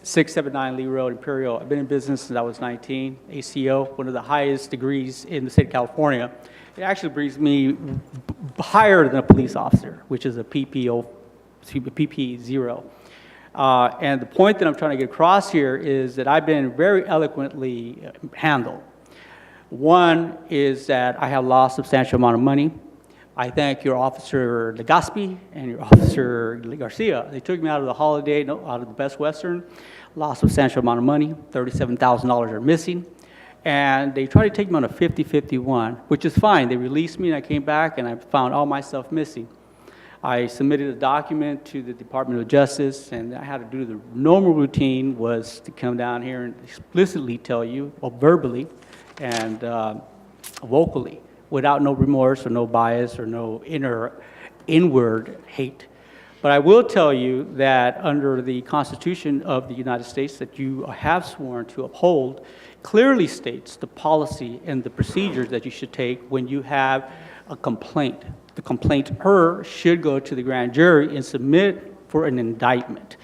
679 Lee Road, Imperial. I've been in business since I was 19, ACO, one of the highest degrees in the state of California. It actually brings me higher than a police officer, which is a PP 0. And the point that I'm trying to get across here is that I've been very eloquently handled. One is that I have lost a substantial amount of money. I thank your Officer Legaspi and your Officer Garcia. They took me out of the Holiday, no, out of the Best Western, lost a substantial amount of money, $37,000 are missing. And they tried to take me on a 50-51, which is fine. They released me, and I came back, and I found all my stuff missing. I submitted a document to the Department of Justice, and I had to do the normal routine was to come down here and explicitly tell you, or verbally and vocally, without no remorse or no bias or no inward hate. But I will tell you that under the Constitution of the United States that you have sworn to uphold, clearly states the policy and the procedures that you should take when you have a complaint. The complainter should go to the grand jury and submit for an indictment.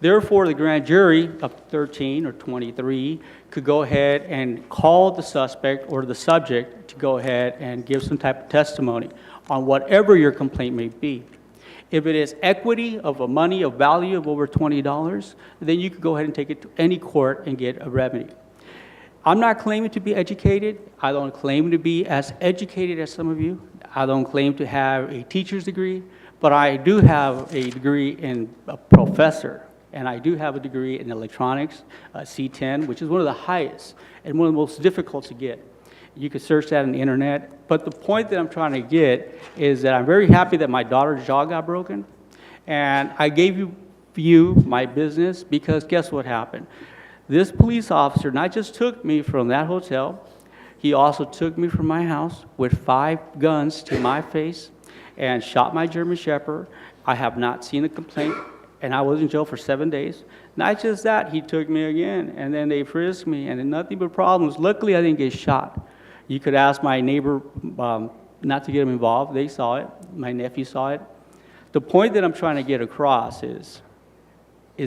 Therefore, the grand jury of 13 or 23 could go ahead and call the suspect or the subject to go ahead and give some type of testimony on whatever your complaint may be. If it is equity of a money of value of over $20, then you could go ahead and take it to any court and get a remedy. I'm not claiming to be educated. I don't claim to be as educated as some of you. I don't claim to have a teacher's degree, but I do have a degree in a professor, and I do have a degree in electronics, C10, which is one of the highest and one of the most difficult to get. You can search that on the internet, but the point that I'm trying to get is that I'm very happy that my daughter's jaw got broken, and I gave you my business because guess what happened? This police officer not just took me from that hotel, he also took me from my house with 5 guns to my face and shot my German Shepherd. I have not seen a complaint, and I was in jail for 7 days. Not just that, he took me again, and then they frisked me, and nothing but problems. Luckily, I didn't get shot. You could ask my neighbor not to get him involved. They saw it. My nephew saw it. The point that I'm trying to get across is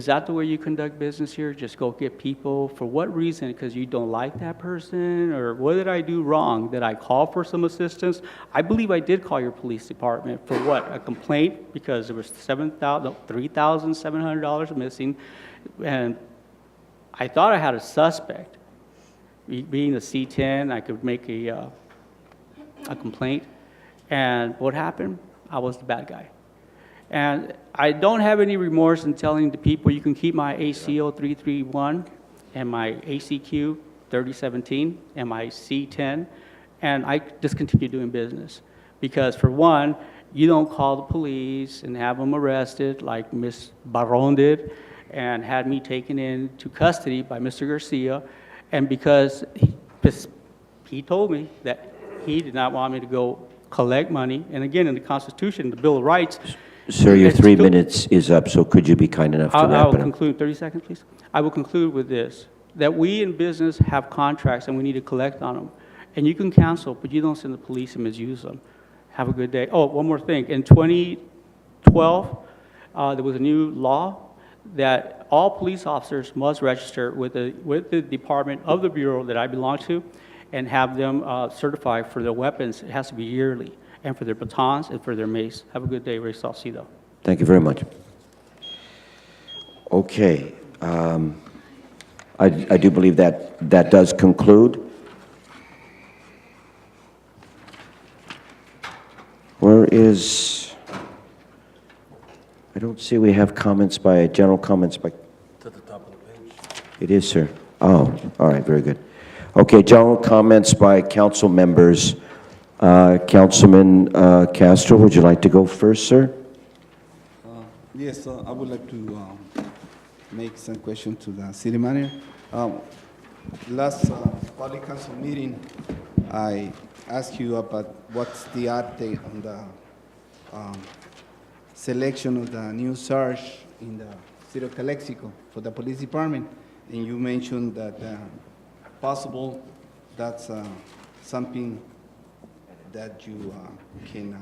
that the way you conduct business here? Just go get people? For what reason? Because you don't like that person? Or what did I do wrong? Did I call for some assistance? I believe I did call your police department for what? A complaint? Because there was $3,700 missing. And I thought I had a suspect. Being a C10, I could make a complaint. And what happened? I was the bad guy. And I don't have any remorse in telling the people you can keep my ACO 331 and my ACQ 3017 and my C10, and I just continue doing business. Because for one, you don't call the police and have them arrested like Ms. Barron did and had me taken into custody by Mr. Garcia, and because he told me that he did not want me to go collect money, and again, in the Constitution, the Bill of Rights, Sir, your 3 minutes is up, so could you be kind enough to I wrap will it up? conclude, 30 seconds, please. I will conclude with this, that we in business have contracts and we need to collect on them. And you can cancel, but you don't send the police and misuse them. Have a good day. Oh, one more thing. In 2012, there was a new law that all police officers must register with the department of the bureau that I belong to and have them certified for their weapons. It has to be yearly, and for their batons and for their mace. Have a good day, Ray Salcido. Thank you very much. Okay. I do believe that does conclude. Where is, I don't see we have comments by, general comments by. To the top of the page. It is, sir. Oh, all right, very good. Okay, general comments by council members. Councilman Castro, would you like to go first, sir? Yes, I would like to make some question to the city manager. Last public council meeting, I asked you about what's the update on the selection of the new sarge in the city of Calexico for the police department, and you mentioned that possible that's something that you can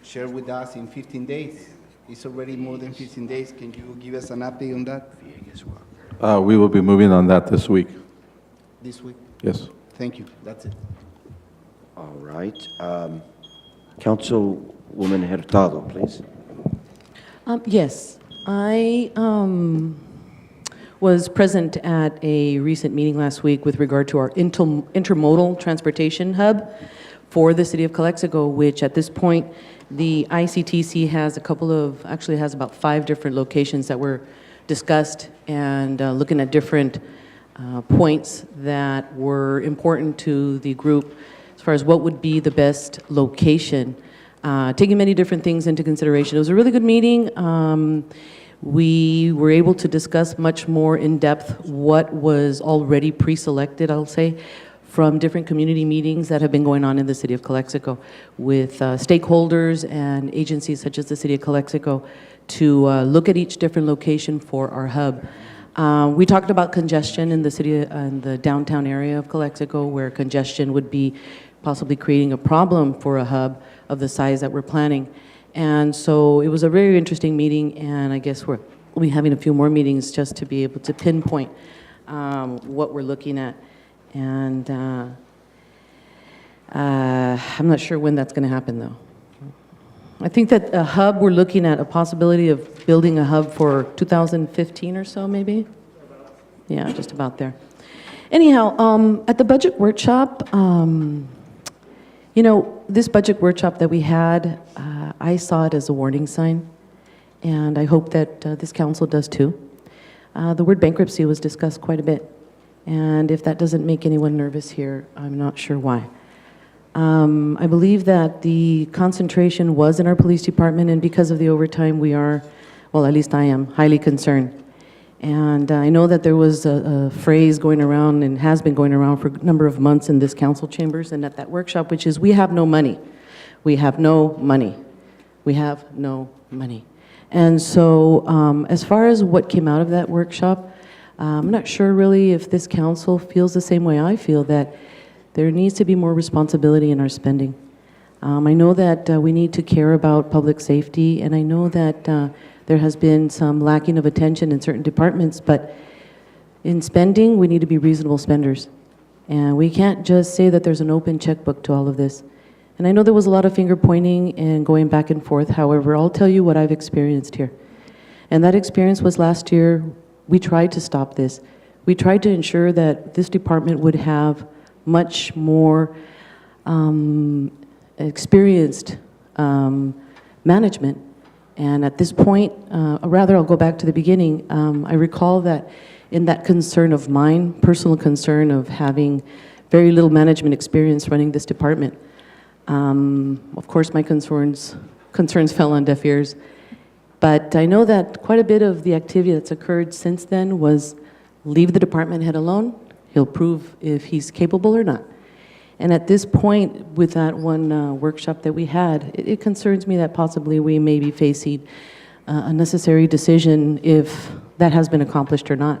share with us in 15 days. It's already more than 15 days. Can you give us an update on that? We will be moving on that this week. This week? Yes. Thank you. That's it. All right. Councilwoman Hurtado, please. Yes, I was present at a recent meeting last week with regard to our intermodal transportation hub for the city of Calexico, which at this point, the ICTC has actually has about 5 different locations that were discussed and looking at different points that were important to the group as far as what would be the best location, taking many different things into consideration. It was a really good meeting. We were able to discuss much more in depth what was already pre-selected, I'll say, from different community meetings that have been going on in the city of Calexico with stakeholders and agencies such as the city of Calexico to look at each different location for our hub. We talked about congestion in the city, in the downtown area of Calexico, where congestion would be possibly creating a problem for a hub of the size that we're planning. And so it was a very interesting meeting, and I guess we'll be having a few more meetings just to be able to pinpoint what we're looking at. And I'm not sure when that's going to happen, though. I think that a hub, we're looking at a possibility of building a hub for 2015 or so, maybe? Yeah, just about there. Anyhow, at the budget workshop, you know, this budget workshop that we had, I saw it as a warning sign, and I hope that this council does too. The word bankruptcy was discussed quite a bit, and if that doesn't make anyone nervous here, I'm not sure why. I believe that the concentration was in our police department, and because of the overtime, we are, well, at least I am, highly concerned. And I know that there was a phrase going around and has been going around for a number of months in this council chambers and at that workshop, which is, we have no money. We have no money. We have no money. And so as far as what came out of that workshop, I'm not sure really if this council feels the same way I feel, that there needs to be more responsibility in our spending. I know that we need to care about public safety, and I know that there has been some lacking of attention in certain departments, but in spending, we need to be reasonable spenders. And we can't just say that there's an open checkbook to all of this. And I know there was a lot of finger pointing and going back and forth. However, I'll tell you what I've experienced here. And that experience was last year. We tried to stop this. We tried to ensure that this department would have much more experienced management. And at this point, rather, I'll go back to the beginning. I recall that in that concern of mine, personal concern of having very little management experience running this department, of course, my concerns fell on deaf ears. But I know that quite a bit of the activity that's occurred since then was leave the department head alone. He'll prove if he's capable or not. And at this point, with that one workshop that we had, it concerns me that possibly we may be facing a necessary decision if that has been accomplished or not.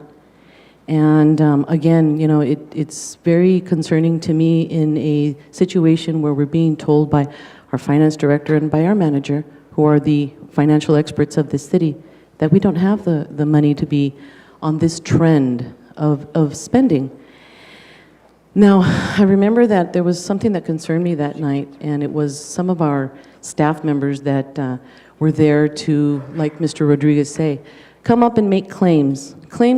And again, you know, it's very concerning to me in a situation where we're being told by our finance director and by our manager, who are the financial experts of this city, that we don't have the money to be on this trend of spending. Now, I remember that there was something that concerned me that night, and it was some of our staff members that were there to, like Mr. Rodriguez say, come up and make claims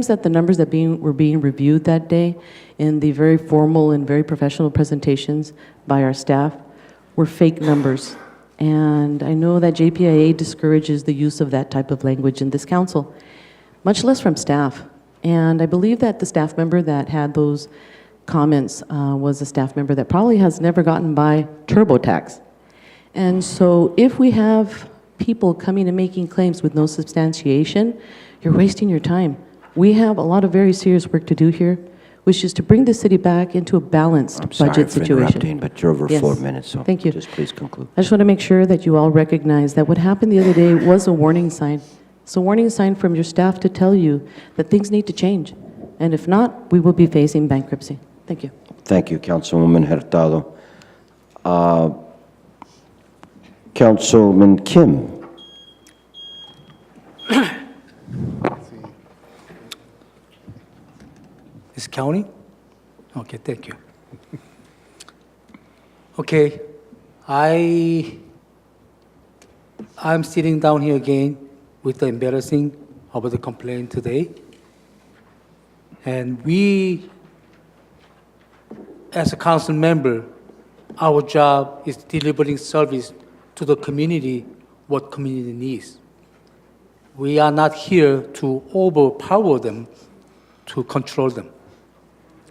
that the numbers that were being reviewed that day in the very formal and very professional presentations by our staff were fake numbers. And I know that JPIA discourages the use of that type of language in this council, much less from staff. And I believe that the staff member that had those comments was a staff member that probably has never gotten by TurboTax. And so if we have people coming and making claims with no substantiation, you're wasting your time. We have a lot of very serious work to do here, which is to bring the city back into a balanced budget situation. I'm sorry for interrupting, but you're over Yes. 4 minutes, so Thank you. just please conclude. I just want to make sure that you all recognize that what happened the other day was a warning sign. It's a warning sign from your staff to tell you that things need to change. And if not, we will be facing bankruptcy. Thank you. Thank you, Councilwoman Hurtado. Councilman Kim. Is counting? Okay, thank you. Okay, I'm sitting down here again with the embarrassing about the complaint today. And we, as a council member, Our job is delivering service to the community, what community needs. We are not here to overpower them, to control them.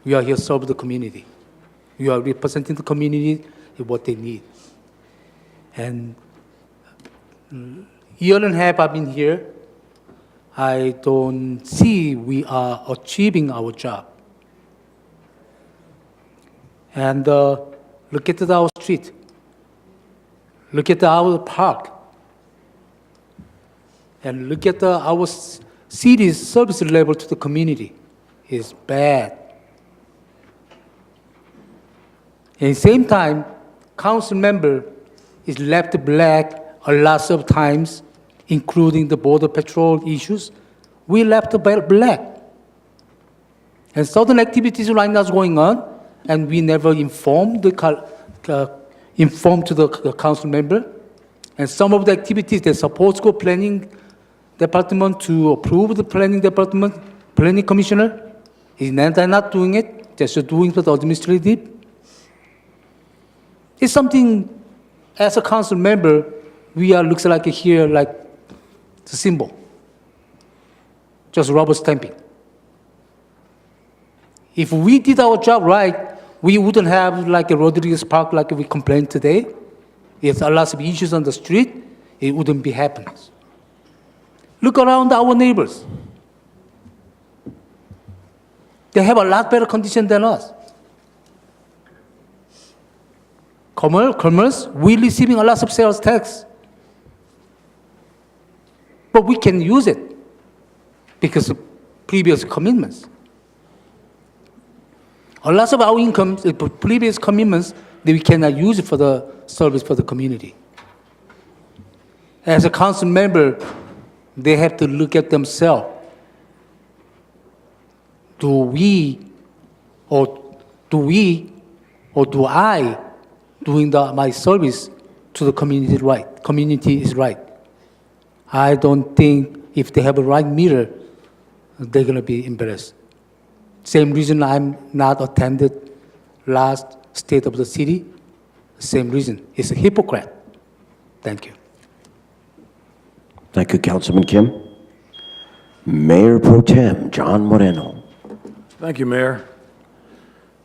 We are here to serve the community. We are representing the community in what they need. And year and a half I've been here, I don't see we are achieving our job. And look at our street. Look at our park. And look at our city's service level to the community is bad. At the same time, council member is left black a lot of times, including the border patrol issues. We left black. And certain activities right now is going on, and we never informed to the council member. And some of the activities they're supposed to go planning department to approve the planning department, planning commissioner, they're not doing it. They're just doing the administrative. It's something, as a council member, we are looks like here like the symbol, just rubber stamping. If we did our job right, we wouldn't have like a Rodriguez Park like we complained today. If a lot of issues on the street, it wouldn't be happening. Look around our neighbors. They have a lot better condition than us. Commerce, we're receiving a lot of sales tax. But we can use it because of previous commitments. A lot of our income, previous commitments, that we cannot use it for the service for the community. As a council member, they have to look at themselves. Do I doing my service to the community right? Community is right. I don't think if they have a right meter, they're going to be embarrassed. Same reason I'm not attended last State of the City. Same reason. It's a hypocrite. Thank you. Thank you, Councilman Kim. Mayor Pro Tem John Moreno. Thank you, Mayor.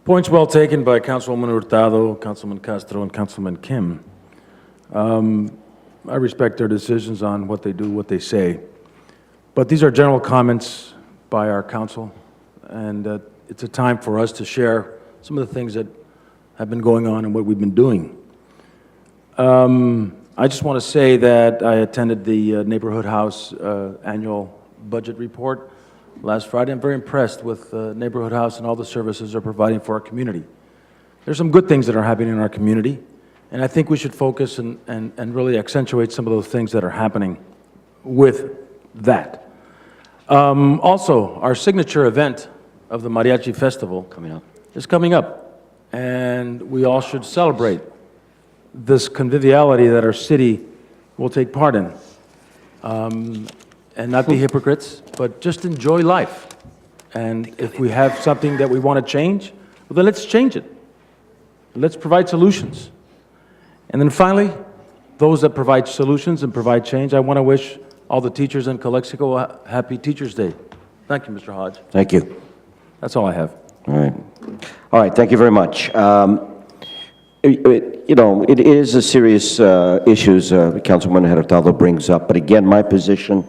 Points well taken by Councilwoman Hurtado, Councilman Castro, and Councilman Kim. I respect their decisions on what they do, what they say. But these are general comments by our council, and it's a time for us to share some of the things that have been going on and what we've been doing. I just want to say that I attended the Neighborhood House annual budget report last Friday. I'm very impressed with Neighborhood House and all the services they're providing for our community. There's some good things that are happening in our community, and I think we should focus and really accentuate some of those things that are happening with that. Also, our signature event of the Mariachi Festival is coming up, and we all should celebrate this conviviality that our city will take part in. And not be hypocrites, but just enjoy life. And if we have something that we want to change, well, then let's change it. Let's provide solutions. And then finally, those that provide solutions and provide change, I want to wish all the teachers in Calexico a happy Teachers' Day. Thank you, Mr. Hodge. Thank you. That's all I have. All right. All right, thank you very much. You know, it is a serious issues Councilwoman Hurtado brings up, but again, my position,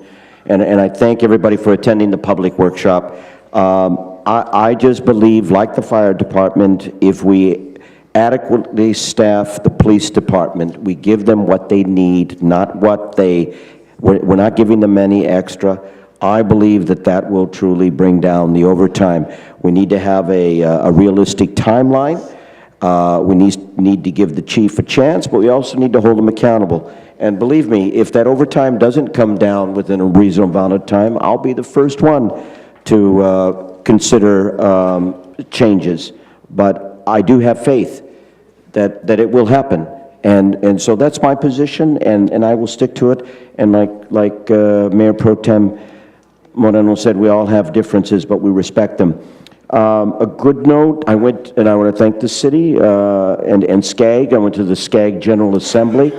and I thank everybody for attending the public workshop. I just believe, like the fire department, if we adequately staff the police department, we give them what they need, not what we're not giving them any extra. I believe that that will truly bring down the overtime. We need to have a realistic timeline. We need to give the chief a chance, but we also need to hold him accountable. And believe me, if that overtime doesn't come down within a reasonable amount of time, I'll be the first one to consider changes. But I do have faith that it will happen. And so that's my position, and I will stick to it. And like Mayor Pro Tem Moreno said, we all have differences, but we respect them. A good note, I went, and I want to thank the city and SCAG. I went to the SCAG General Assembly.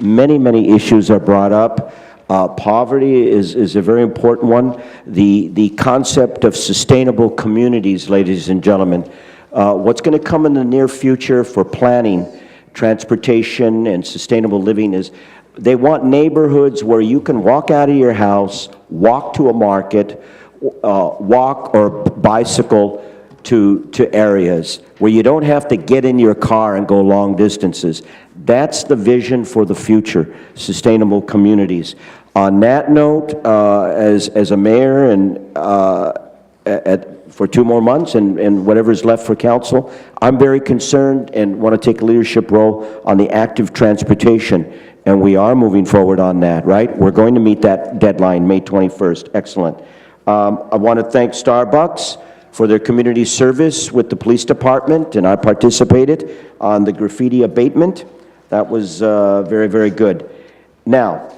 Many issues are brought up. Poverty is a very important one. The concept of sustainable communities, ladies and gentlemen. What's going to come in the near future for planning, transportation, and sustainable living is they want neighborhoods where you can walk out of your house, walk to a market, walk or bicycle to areas where you don't have to get in your car and go long distances. That's the vision for the future, sustainable communities. On that note, as a mayor and for 2 more months and whatever's left for council, I'm very concerned and want to take a leadership role on the active transportation, and we are moving forward on that, right? We're going to meet that deadline, May 21st. Excellent. I want to thank Starbucks for their community service with the police department, and I participated on the graffiti abatement. That was very good. Now,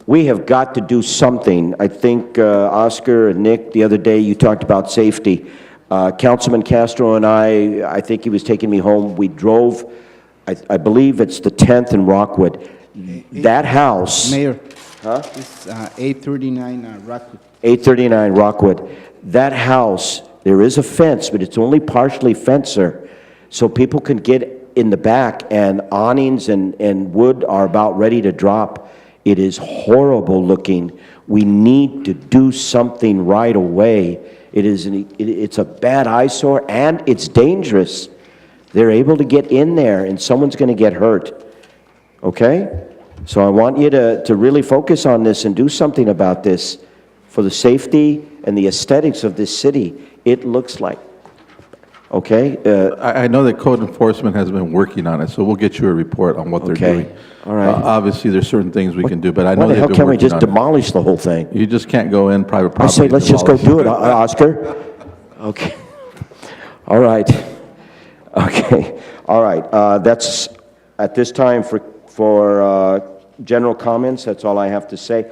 we have got to do something. I think Oscar and Nick, the other day, you talked about safety. Councilman Castro and I think he was taking me home. We drove, I believe it's the 10th in Rockwood. That house. Mayor. Huh? It's 839 Rockwood. 839 Rockwood. That house, there is a fence, but it's only partially fenced, sir. So people can get in the back, and awnings and wood are about ready to drop. It is horrible looking. We need to do something right away. It's a bad eyesore, and it's dangerous. They're able to get in there, and someone's going to get hurt. Okay? So I want you to really focus on this and do something about this for the safety and the aesthetics of this city. It looks like. Okay? I know that code enforcement has been working on it, so we'll get you a report on what they're doing. All right. Obviously, there's certain things we can do, but I know Why the they've hell been can't we working just on it. demolish the whole thing? You just can't go in private property. I say let's just go demolish. do it, Oscar. Okay. All right. Okay. All right. That's at this time for general comments. That's all I have to say.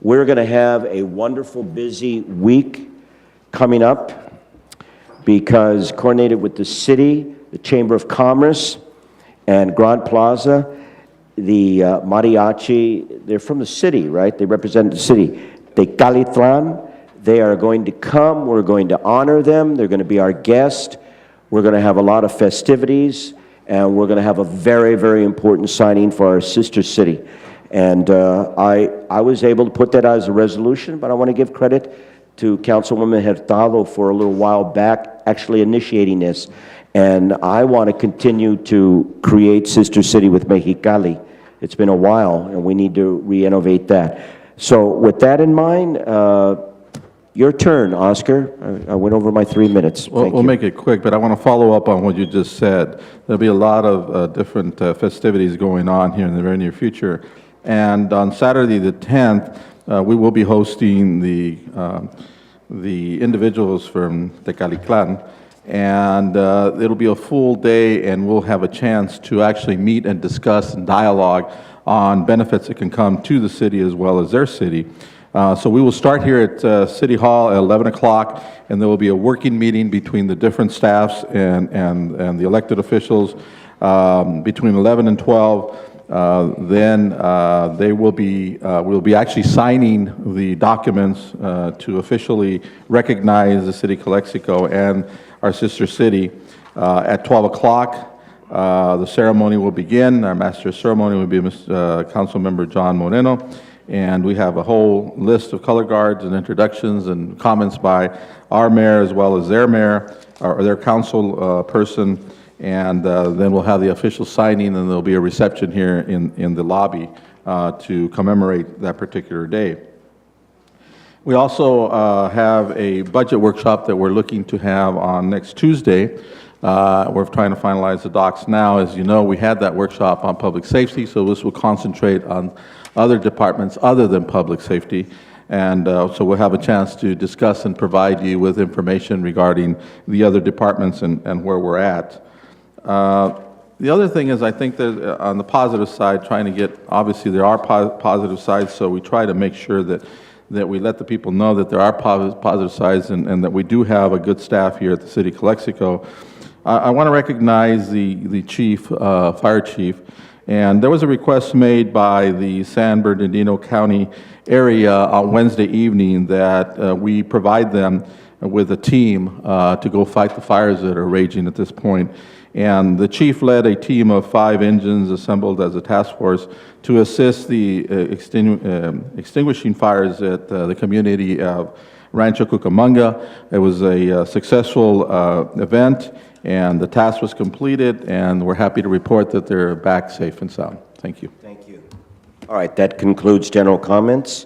We're going to have a wonderful, busy week coming up because coordinated with the city, the Chamber of Commerce, and Grand Plaza, the mariachi, they're from the city, right? They represent the city. De Calitlan, they are going to come. We're going to honor them. They're going to be our guest. We're going to have a lot of festivities, and we're going to have a very important signing for our sister city. And I was able to put that as a resolution, but I want to give credit to Councilwoman Hurtado for a little while back actually initiating this. And I want to continue to create Sister City with Mexicali. It's been a while, and we need to re-innovate that. So with that in mind, your turn, Oscar. I went over my 3 minutes. We'll make it quick, but I want to follow up on what you just said. There'll be a lot of different festivities going on here in the very near future. And on Saturday the 10th, we will be hosting the individuals from Tecalitlan, and it'll be a full day, and we'll have a chance to actually meet and discuss and dialogue on benefits that can come to the city as well as their city. So we will start here at City Hall at 11 o'clock, and there will be a working meeting between the different staffs and the elected officials between 11 and 12. Then we'll be actually signing the documents to officially recognize the city of Calexico and our sister city. At 12 o'clock, the ceremony will begin. Our master of ceremony will be Councilmember John Moreno. And we have a whole list of color guards and introductions and comments by our mayor as well as their mayor or their council person. And then we'll have the official signing, and there'll be a reception here in the lobby to commemorate that particular day. We also have a budget workshop that we're looking to have on next Tuesday. We're trying to finalize the docs now. As you know, we had that workshop on public safety, so this will concentrate on other departments other than public safety. And so we'll have a chance to discuss and provide you with information regarding the other departments and where we're at. The other thing is, I think that on the positive side, trying to get, obviously there are positive sides, so we try to make sure that that we let the people know that there are positive sides and that we do have a good staff here at the City of Calexico. I want to recognize the chief, fire chief, and there was a request made by the San Bernardino County area on Wednesday evening that we provide them with a team to go fight the fires that are raging at this point. And the chief led a team of 5 engines assembled as a task force to assist the extinguishing fires at the community of Rancho Cucamonga. It was a successful event, and the task was completed, and we're happy to report that they're back safe and sound. Thank you. Thank you. All right, that concludes general comments.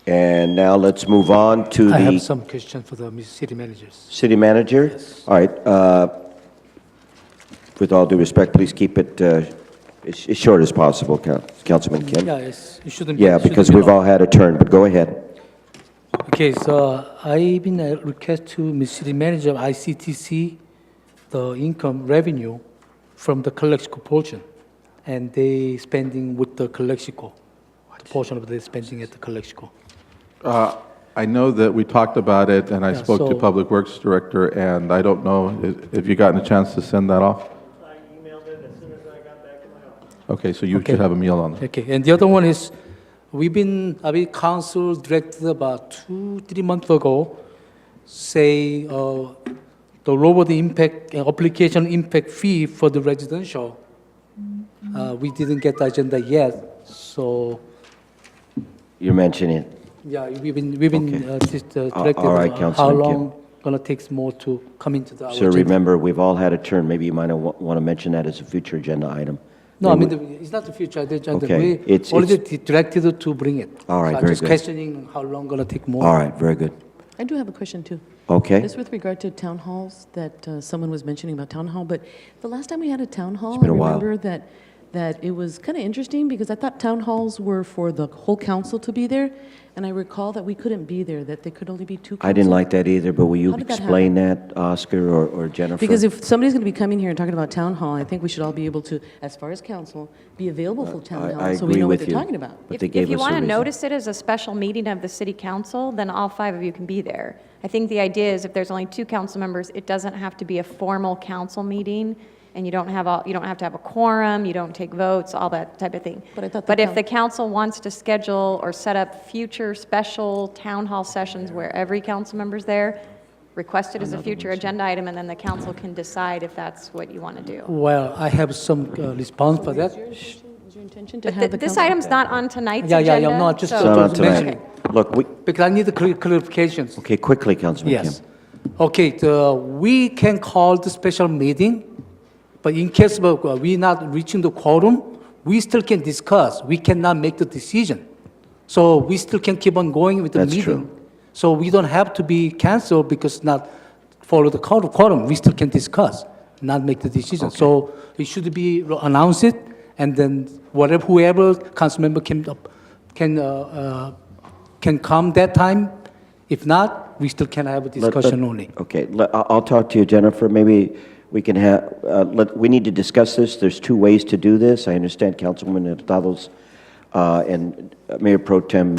And now let's move on to the... I have some question for the city managers. City manager? Yes. All right. With all due respect, please keep it as short as possible, Councilman Kim. Yeah, it shouldn't be. Yeah, it shouldn't because be we've long. all had a turn, but go ahead. Okay, so I've been request to Ms. City Manager ICTC the income revenue from the Calexico portion, and they spending with the Calexico, the portion of the spending at the Calexico. I know that we talked about it, and I Yeah, spoke to so- Public Works Director, and I don't know if you gotten a chance to send that off? I emailed it as soon as I got back to my office. Okay, so you Okay. should have a meal on that. Okay, and the other one is, our council directed about 2-3 months ago, say, the lower the impact, application impact fee for the residential. We didn't get the agenda yet, so, You're mentioning it. yeah, we've been directed all right, how Councilman Kim. long gonna take more to come into the. our So agenda. remember, we've all had a turn. Maybe you might want to mention that as a future agenda item. No, I Maybe- mean, it's not the future agenda. Okay, We it's- already directed to bring it. All right, So I'm very just good. questioning how long gonna take more. All right, very good. I do have a question, too. Okay. This with regard to town halls that someone was mentioning about town hall, but the last time we had a town hall, It's been I a while. remember that it was kind of interesting because I thought town halls were for the whole council to be there, and I recall that we couldn't be there, that there could only be 2 council. I didn't like that either, but will you How did that explain that, Oscar or Jennifer? Because if somebody's going to be coming here and talking about town hall, I think we should all be able to, as far as council, be available for town hall, I so we agree know what with they're you, talking about. but they gave If you us a want to reason. notice it as a special meeting of the city council, then all 5 of you can be there. I think the idea is if there's only 2 council members, it doesn't have to be a formal council meeting, and you don't have to have a quorum, you don't take votes, all that type of thing. But I thought But if the council wants to schedule or set up future special town hall sessions where every council member's there, request it as a future agenda item, and then the council can decide if that's what you want to do. Well, I have some response for that. Is your intention to But have the this council? item's not on tonight's Yeah, agenda. no, just It's not on tonight. mentioning. Look, Because I need the clarifications. okay, quickly, Councilman Kim. Yes. Okay, we can call the special meeting, but in case of we not reaching the quorum, we still can discuss. We cannot make the decision. So we still can keep on going with the That's meeting. true. So we don't have to be canceled because not follow the quorum. We still can discuss, not make the decision. So it should be announced it, and then whoever council member can come that time. If not, we still can have a discussion only. Okay, I'll talk to you, Jennifer. Maybe we can have, we need to discuss this. There's 2 ways to do this. I understand Councilwoman Hurtado's and Mayor Pro Tem,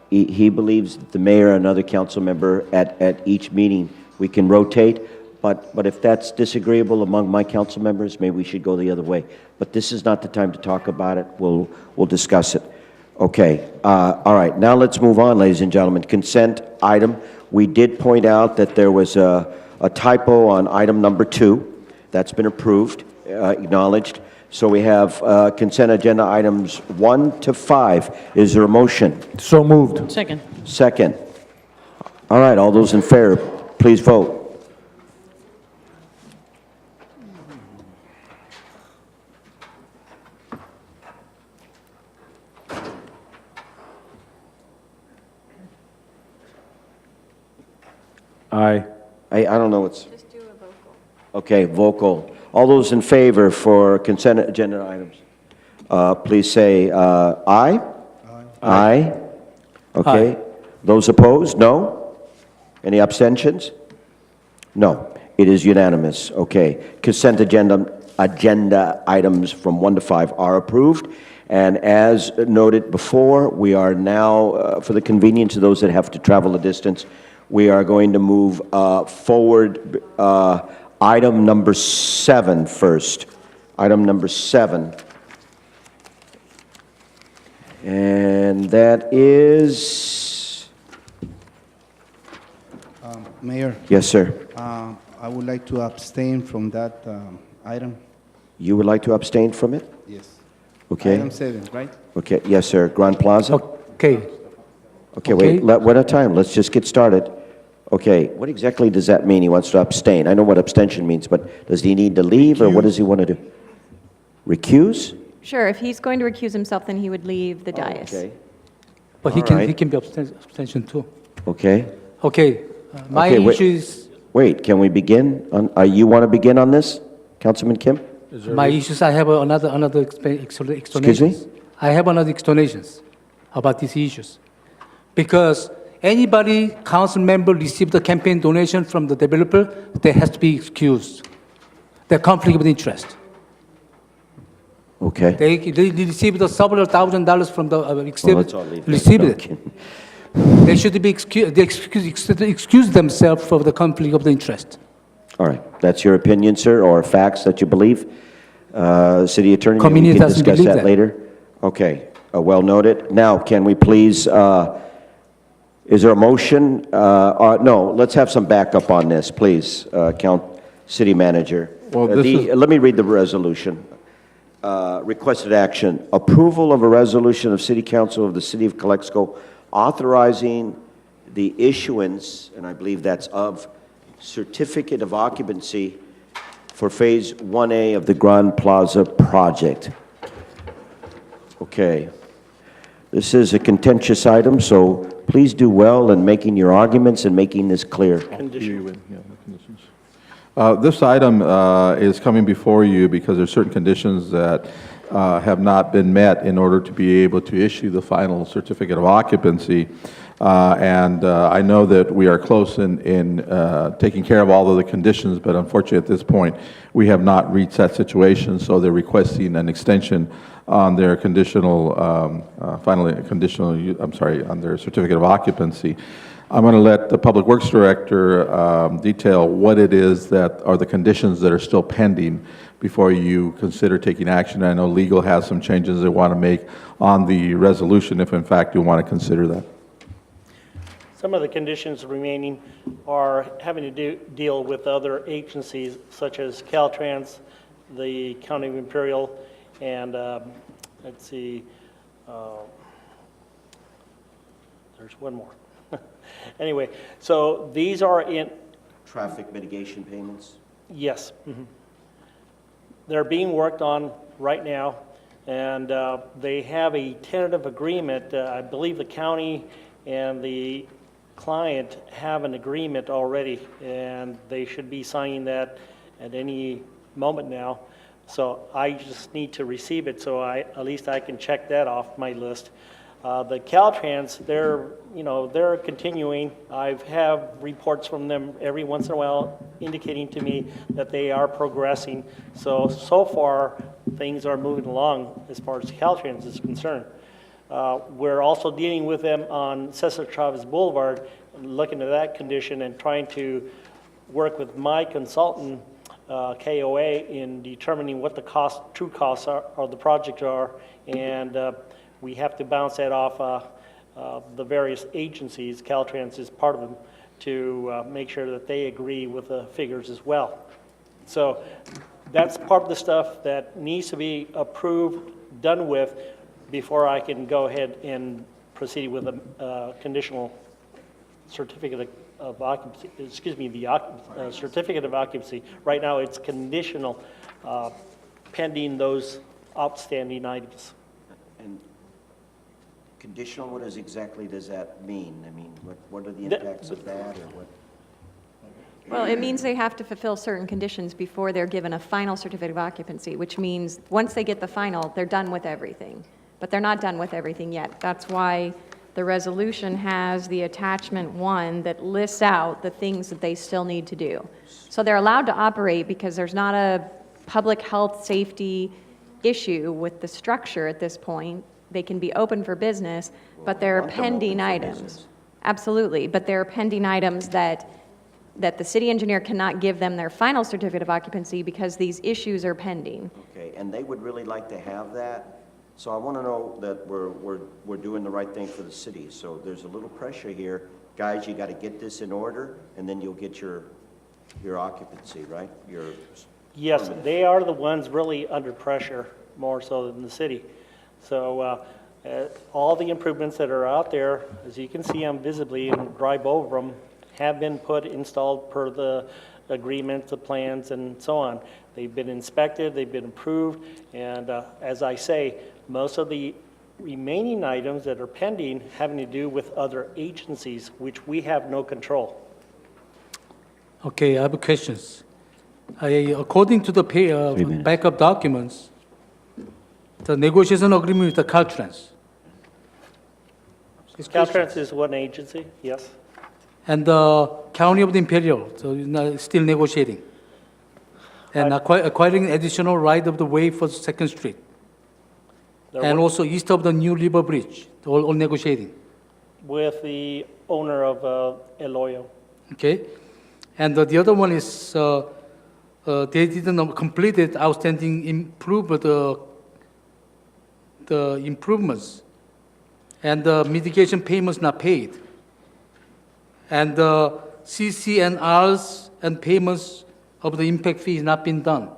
he believes the mayor and another council member at each meeting, we can rotate. But if that's disagreeable among my council members, maybe we should go the other way. But this is not the time to talk about it. We'll discuss it. Okay, all right, now let's move on, ladies and gentlemen. Consent item. We did point out that there was a typo on item number 2. That's been approved, acknowledged. So we have consent agenda items 1 to 5. Is there a motion? So moved. Second. Second. All right, all those in favor, please vote. Aye. I don't know what's... Just do a vocal. Okay, vocal. All those in favor for consent agenda items, please say aye. Aye. Okay. Those opposed, no? Any abstentions? No. It is unanimous. Okay. Consent agenda agenda items from 1 to 5 are approved. And as noted before, we are now, for the convenience of those that have to travel a distance, we are going to move forward item number 7 first. Item number 7. And that is... Mayor, Yes, sir. I would like to abstain from that item. You would like to abstain from it? Yes. Okay. Item 7, right? Okay, yes, sir. Grand Plaza? Okay. Okay, wait, one at a time. Let's just get started. Okay, what exactly does that mean? He wants to abstain. I know what abstention means, but does he need to leave, or what does he want to do? Recuse? Sure, if he's going to recuse himself, then he would leave the dais. Okay, But All right. he can be abstention too. okay. Okay, my Okay, wait. issue is, Wait, can we begin? You want to begin on this, Councilman Kim? my issues, I have another explanations. Excuse me? I have another explanations about these issues. Because anybody, council member received a campaign donation from the developer, they has to be excused. The conflict of interest. Okay. They received several $1,000s from the Well, let's all leave that. received it. Okay. They should be excused, they excuse themselves for the conflict of the interest. All right, that's your opinion, sir, or facts that you believe? City Attorney, we Community can doesn't discuss believe that that. later? Okay, well noted. Now, can we please, is there a motion? No, let's have some backup on this, please, City Manager. Well, this is- Let me read the resolution. Requested action, approval of a resolution of City Council of the City of Calexico authorizing the issuance, and I believe that's of, certificate of occupancy for Phase 1A of the Grand Plaza project. Okay. This is a contentious item, so please do well in making your arguments and making this clear. This item is coming before you because there are certain conditions that have not been met in order to be able to issue the final certificate of occupancy. And I know that we are close in taking care of all of the conditions, but unfortunately at this point, we have not reached that situation, so they're requesting an extension on their conditional, on their certificate of occupancy. I'm going to let the Public Works Director detail what it is that are the conditions that are still pending before you consider taking action. I know legal has some changes they want to make on the resolution, if in fact you want to consider that. Some of the conditions remaining are having to deal with other agencies such as Caltrans, the County of Imperial, and let's see, there's one more. Anyway, so these are in... Traffic mitigation payments? Yes. They're being worked on right now, and they have a tentative agreement. I believe the county and the client have an agreement already, and they should be signing that at any moment now. So I just need to receive it, so at least I can check that off my list. The Caltrans, they're continuing. I have reports from them every once in a while indicating to me that they are progressing. So far, things are moving along as far as Caltrans is concerned. We're also dealing with them on Cesar Chavez Boulevard, looking at that condition and trying to work with my consultant, KOA, in determining what the true costs of the project are, and we have to bounce that off the various agencies. Caltrans is part of them, to make sure that they agree with the figures as well. So that's part of the stuff that needs to be approved, done with, before I can go ahead and proceed with a conditional certificate of occupancy, the certificate of occupancy. Right now it's conditional, pending those outstanding items. And conditional, what exactly does that mean? I mean, what are the impacts of that, or what? Well, it means they have to fulfill certain conditions before they're given a final certificate of occupancy, which means once they get the final, they're done with everything. But they're not done with everything yet. That's why the resolution has the attachment 1 that lists out the things that they still need to do. So they're allowed to operate because there's not a public health, safety issue with the structure at this point. They can be open for business, but there are pending items. Absolutely, but there are pending items that the city engineer cannot give them their final certificate of occupancy because these issues are pending. Okay, and they would really like to have that. So I want to know that we're doing the right thing for the city. So there's a little pressure here. Guys, you got to get this in order, and then you'll get your occupancy, right? Yes, they are the ones really under pressure, more so than the city. So all the improvements that are out there, as you can see them visibly and drive over them, have been installed per the agreement, the plans, and so on. They've been inspected, they've been approved, and as I say, most of the remaining items that are pending having to do with other agencies, which we have no control. Okay, I have questions. According to the backup documents, the negotiation agreement with the Caltrans. Caltrans is one agency, yes. And the County of the Imperial, so still negotiating. And acquiring additional right of the way for 2nd Street. And also east of the New River Bridge, all negotiating. With the owner of Eloyo. Okay. And the other one is they didn't complete it, outstanding improvement, the improvements. And the mitigation payments not paid. And the CCNRs and payments of the impact fees not been done.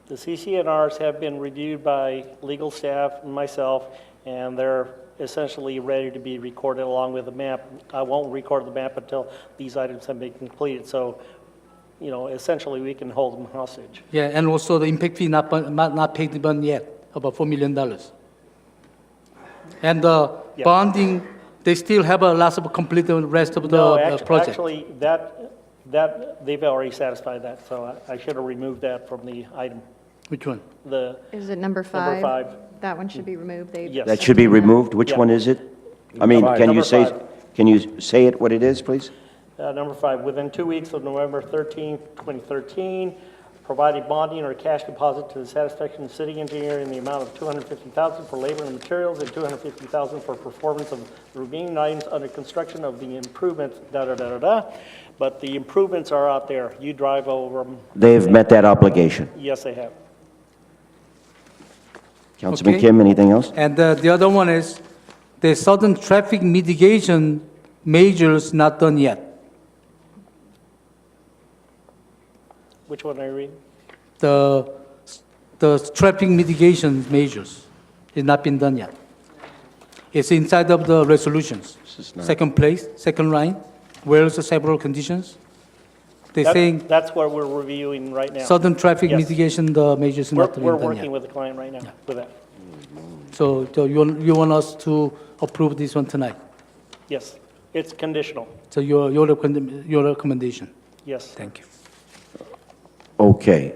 The CCNRs have been reviewed by legal staff and myself, and they're essentially ready to be recorded along with the map. I won't record the map until these items have been completed. So, essentially we can hold them hostage. Yeah, and also the impact fee not paid yet, about $4 million. And the bonding, they still have a lot of complete the rest of the project. Actually, that they've already satisfied that, so I should have removed that from the item. Which one? Is it number 5? Number 5. That one should be removed. Yes. That should be removed? Which one is it? I mean, can you say it what it is, please? Number 5, within 2 weeks of November 13th, 2013, providing bonding or cash deposit to the satisfaction of the city engineer in the amount of $250,000 for labor and materials and $250,000 for performance of the remaining items under construction of the improvements, But the improvements are out there. You drive over them. They've met that obligation. Yes, they have. Councilman Kim, anything else? And the other one is the sudden traffic mitigation measures not done yet. Which one are you reading? The traffic mitigation measures is not been done yet. It's inside of the resolutions. Second place, second line, where's the several conditions? They're saying That's what we're reviewing right now. sudden traffic Yes. mitigation, the measures not been We're done working yet. with the client right now with that. So you want us to approve this one tonight? Yes, it's conditional. So your recommendation? Yes. Thank you. Okay.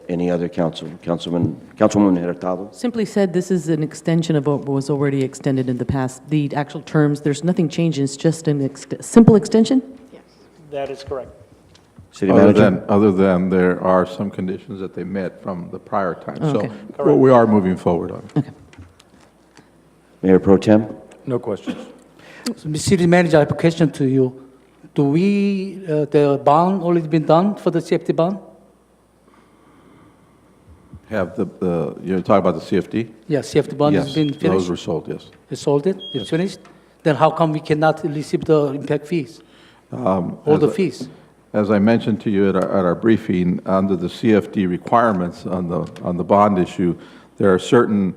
Any other Councilwoman Hurtado? Simply said, this is an extension of what was already extended in the past. The actual terms, there's nothing changing, it's just a simple extension? That is correct. City Manager? Other than there are some conditions that they met from the prior time. Okay. So we are moving forward on it. Mayor Pro Tem? No questions. So, Mr. City Manager, I have a question to you. Do we, the bond already been done for the CFD bond? Have you're talking about the CFD? Yeah, CFD bond has been Yes, finished? those were sold, yes. You sold it? It's finished? Then how come we cannot receive the impact fees? All the fees? As I mentioned to you at our briefing, under the CFD requirements on the bond issue, there are certain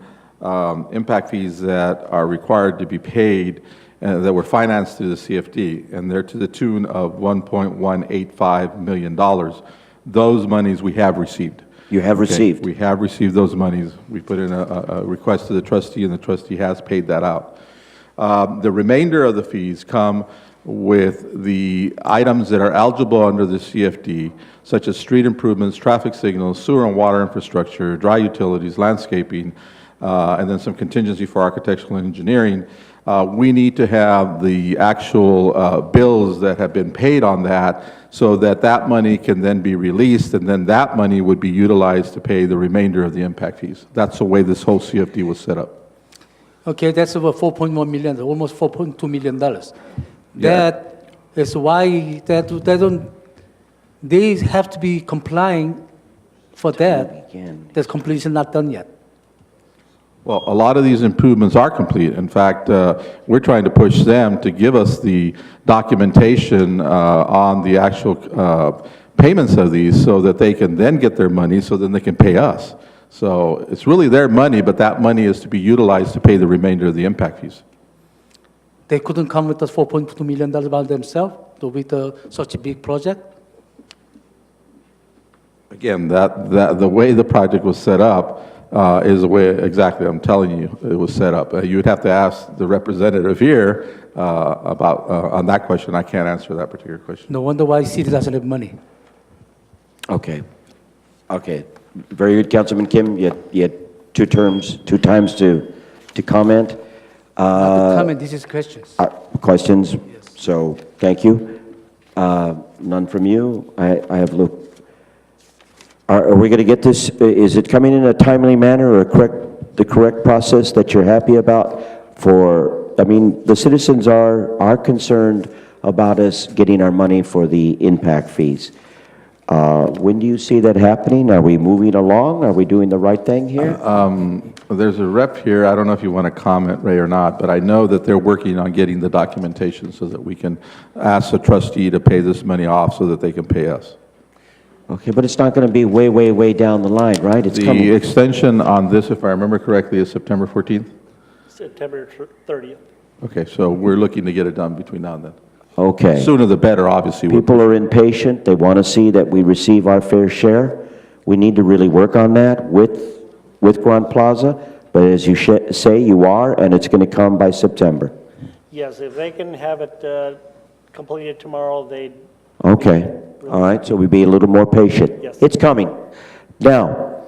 impact fees that are required to be paid that were financed through the CFD, and they're to the tune of $1.185 million. Those monies we have received. You have received? We have received those monies. We put in a request to the trustee, and the trustee has paid that out. The remainder of the fees come with the items that are eligible under the CFD, such as street improvements, traffic signals, sewer and water infrastructure, dry utilities, landscaping, and then some contingency for architectural and engineering. We need to have the actual bills that have been paid on that so that that money can then be released, and then that money would be utilized to pay the remainder of the impact fees. That's the way this whole CFD was set up. Okay, that's over 4.1 million, almost $4.2 million. Yeah. That is why they have to be complying for that. That's completion not done yet. Well, a lot of these improvements are complete. In fact, we're trying to push them to give us the documentation on the actual payments of these so that they can then get their money, so then they can pay us. So it's really their money, but that money is to be utilized to pay the remainder of the impact fees. They couldn't come with us $4.2 million by themselves to with such a big project? Again, the way the project was set up is the way, exactly, I'm telling you, it was set up. You would have to ask the representative here about, on that question. I can't answer that particular question. No wonder why city doesn't have money. Okay. Okay. Very good, Councilman Kim. You had two times to comment. Not comment, this is questions. Questions? Yes. So, thank you. None from you. I have looked. Are we going to get this? Is it coming in a timely manner or the correct process that you're happy about? I mean, the citizens are concerned about us getting our money for the impact fees. When do you see that happening? Are we moving along? Are we doing the right thing here? There's a rep here. I don't know if you want to comment, Ray, or not, but I know that they're working on getting the documentation so that we can ask the trustee to pay this money off so that they can pay us. Okay, but it's not going to be way, way, way down the line, right? It's coming. The extension on this, if I remember correctly, is September 14th? September 30th. Okay, so we're looking to get it done between now and then. Okay. Sooner the better, obviously. People are impatient. They want to see that we receive our fair share. We need to really work on that with Grand Plaza. But as you say, you are, and it's going to come by September. Yes, if they can have it completed tomorrow, they'd... Okay. All right, so we be a little more patient. Yes. It's coming. Now,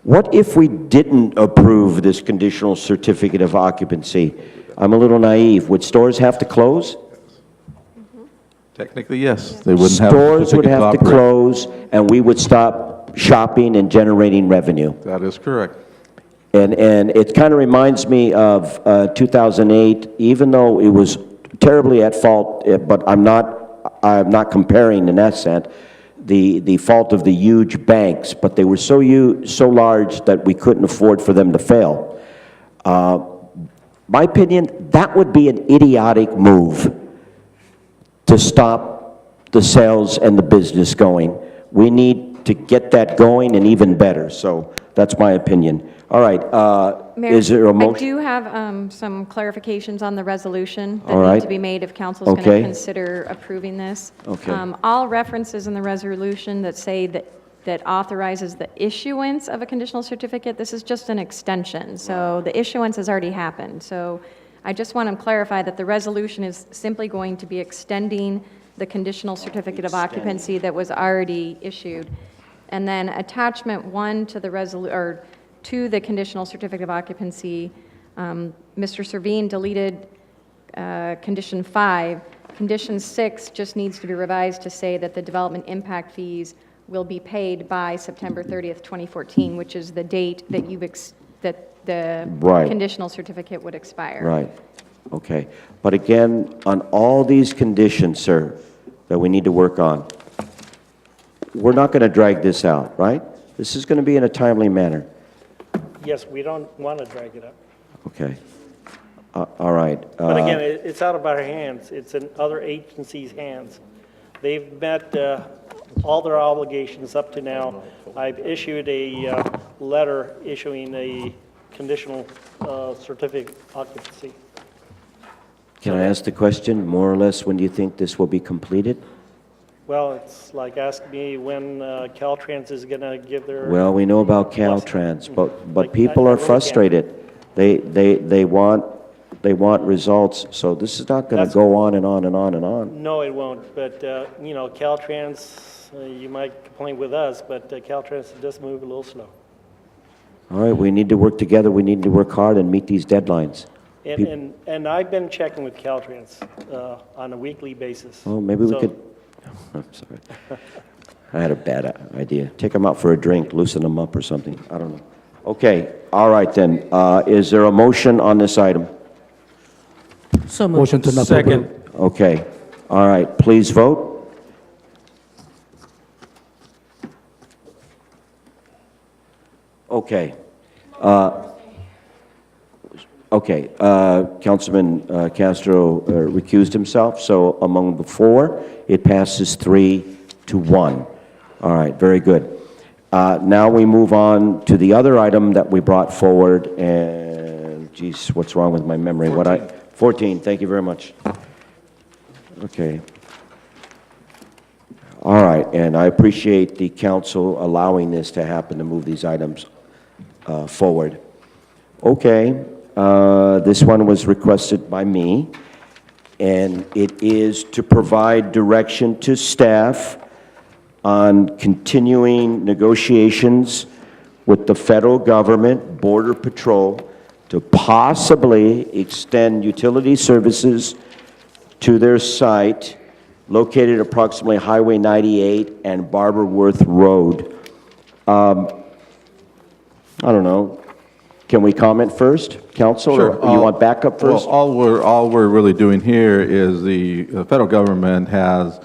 what if we didn't approve this conditional certificate of occupancy? I'm a little naive. Would stores have to close? Technically, yes. They wouldn't have a Stores would certificate have to operate. close, and we would stop shopping and generating revenue. That is correct. And it kind of reminds me of 2008, even though it was terribly at fault, but I'm not comparing in that sense, the fault of the huge banks, but they were so large that we couldn't afford for them to fail. My opinion, that would be an idiotic move to stop the sales and the business going. We need to get that going and even better. So that's my opinion. All right. Mayor, is there a motion? I do have some clarifications on the resolution that All right. need to be made if council's going Okay. to consider approving this. Okay. All references in the resolution that say that authorizes the issuance of a conditional certificate, this is just an extension. So the issuance has already happened. So I just want to clarify that the resolution is simply going to be extending the conditional certificate of occupancy that was already issued. And then attachment 1 to the to the conditional certificate of occupancy, Mr. Servine deleted condition 5. Condition 6 just needs to be revised to say that the development impact fees will be paid by September 30th, 2014, which is the date that that the Right. conditional certificate would expire. Right. Okay. But again, on all these conditions, sir, that we need to work on, we're not going to drag this out, right? This is going to be in a timely manner. Yes, we don't want to drag it up. Okay. All right. But again, it's out of our hands. It's in other agencies' hands. They've met all their obligations up to now. I've issued a letter issuing a conditional certificate of occupancy. Can I ask the question, more or less, when do you think this will be completed? Well, it's like asking me when Caltrans is going to give their... Well, we know about Caltrans, but people are frustrated. They want results, so this is not going to go on and on and on and on. No, it won't. But, you know, Caltrans, you might complain with us, but Caltrans does move a little slow. All right, we need to work together. We need to work hard and meet these deadlines. And I've been checking with Caltrans on a weekly basis. Well, maybe we So- could, I'm sorry. I had a bad idea. Take them out for a drink, loosen them up or something. I don't know. Okay, all right then. Is there a motion on this item? So moved. Motion to not Second. approve. Okay, all right, please vote. Okay. Okay, Councilman Castro recused himself, so among the four, it passes 3-1. All right, very good. Now we move on to the other item that we brought forward, and geez, what's wrong with my memory? 14, thank you very much. Okay. All right, and I appreciate the council allowing this to happen, to move these items forward. Okay, this one was requested by me, and it is to provide direction to staff on continuing negotiations with the federal government, Border Patrol, to possibly extend utility services to their site located approximately Highway 98 and Barberworth Road. I don't know. Can we comment first, Council? Sure. Or you want backup first? Well, all we're really doing here is the federal government has,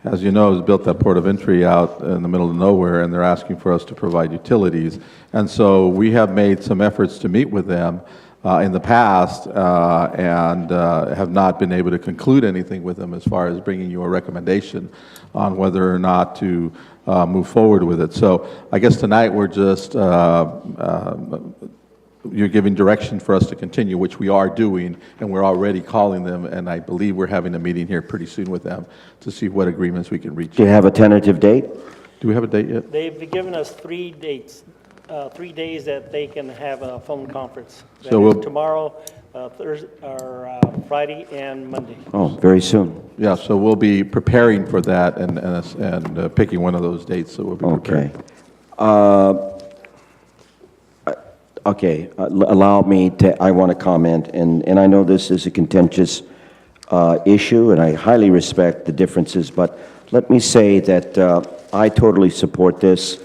as you know, has built that port of entry out in the middle of nowhere, and they're asking for us to provide utilities. And so we have made some efforts to meet with them in the past and have not been able to conclude anything with them as far as bringing you a recommendation on whether or not to move forward with it. So I guess tonight we're just you're giving direction for us to continue, which we are doing, and we're already calling them, and I believe we're having a meeting here pretty soon with them to see what agreements we can reach. Do you have a tentative date? Do we have a date yet? They've given us 3 dates, 3 days that they can have a phone conference. That So is we'll- tomorrow, Thursday, or Friday and Monday. Oh, very soon. Yeah, so we'll be preparing for that and picking one of those dates, so we'll be prepared. Okay. Okay, allow me to, I want to comment, and I know this is a contentious issue, and I highly respect the differences, but let me say that I totally support this.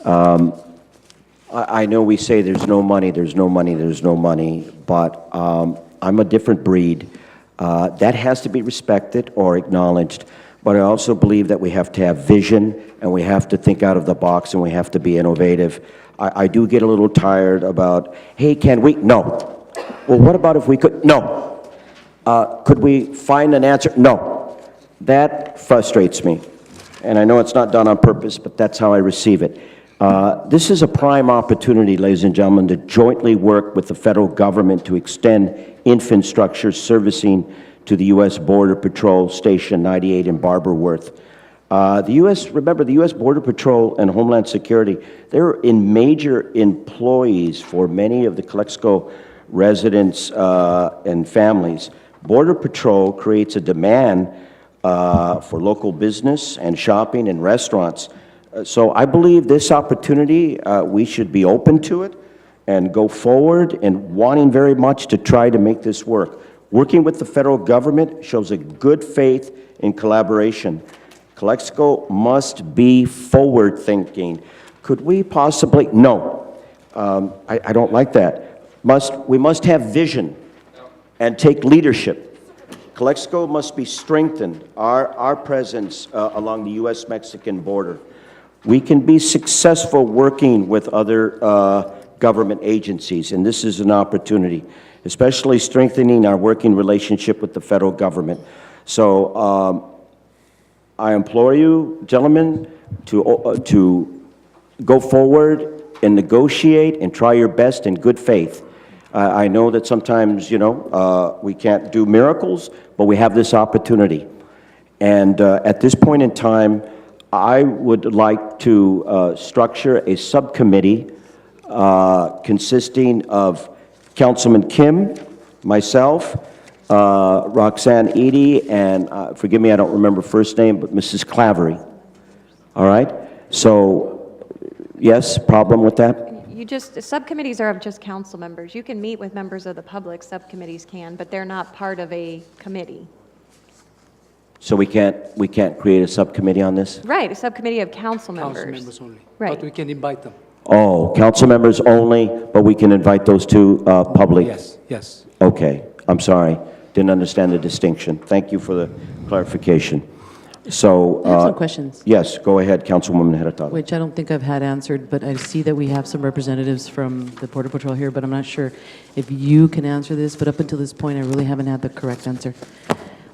I know we say there's no money, there's no money, there's no money, but I'm a different breed. That has to be respected or acknowledged, but I also believe that we have to have vision, and we have to think out of the box, and we have to be innovative. I do get a little tired about, hey, can we? No. Well, what about if we could? No. Could we find an answer? No. That frustrates me. And I know it's not done on purpose, but that's how I receive it. This is a prime opportunity, ladies and gentlemen, to jointly work with the federal government to extend infrastructure servicing to the U.S. Border Patrol Station 98 in Barberworth. Remember, the U.S. Border Patrol and Homeland Security, they're major employees for many of the Calexico residents and families. Border Patrol creates a demand for local business and shopping and restaurants. So I believe this opportunity, we should be open to it and go forward and wanting very much to try to make this work. Working with the federal government shows a good faith in collaboration. Calexico must be forward-thinking. Could we possibly? No. I don't like that. We must have vision and take leadership. Calexico must be strengthened, our presence along the U.S.-Mexican border. We can be successful working with other government agencies, and this is an opportunity, especially strengthening our working relationship with the federal government. So I implore you, gentlemen, to go forward and negotiate and try your best in good faith. I know that sometimes, you know, we can't do miracles, but we have this opportunity. And at this point in time, I would like to structure a subcommittee consisting of Councilman Kim, myself, Roxanne Edie, and forgive me, I don't remember first name, but Mrs. Clavery. All right? So, yes, problem with that? subcommittees are of just council members. You can meet with members of the public, subcommittees can, but they're not part of a committee. So we can't create a subcommittee on this? Right, a subcommittee of council members. Council members only. Right. But we can invite them. Oh, council members only, but we can invite those two public? Yes, yes. Okay, I'm sorry. Didn't understand the distinction. Thank you for the clarification. So, I have some questions, yes, go ahead, Councilwoman Hurtado. which I don't think I've had answered, but I see that we have some representatives from the Border Patrol here, but I'm not sure if you can answer this, but up until this point, I really haven't had the correct answer.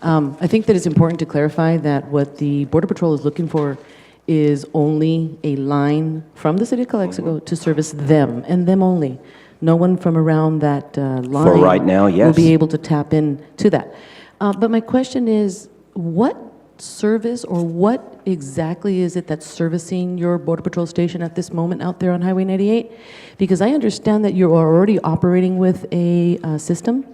I think that it's important to clarify that what the Border Patrol is looking for is only a line from the city of Calexico to service them, and them only. No one from around that line For right now, yes. will be able to tap into that. But my question is, what service or what exactly is it that's servicing your Border Patrol station at this moment out there on Highway 98? Because I understand that you are already operating with a system.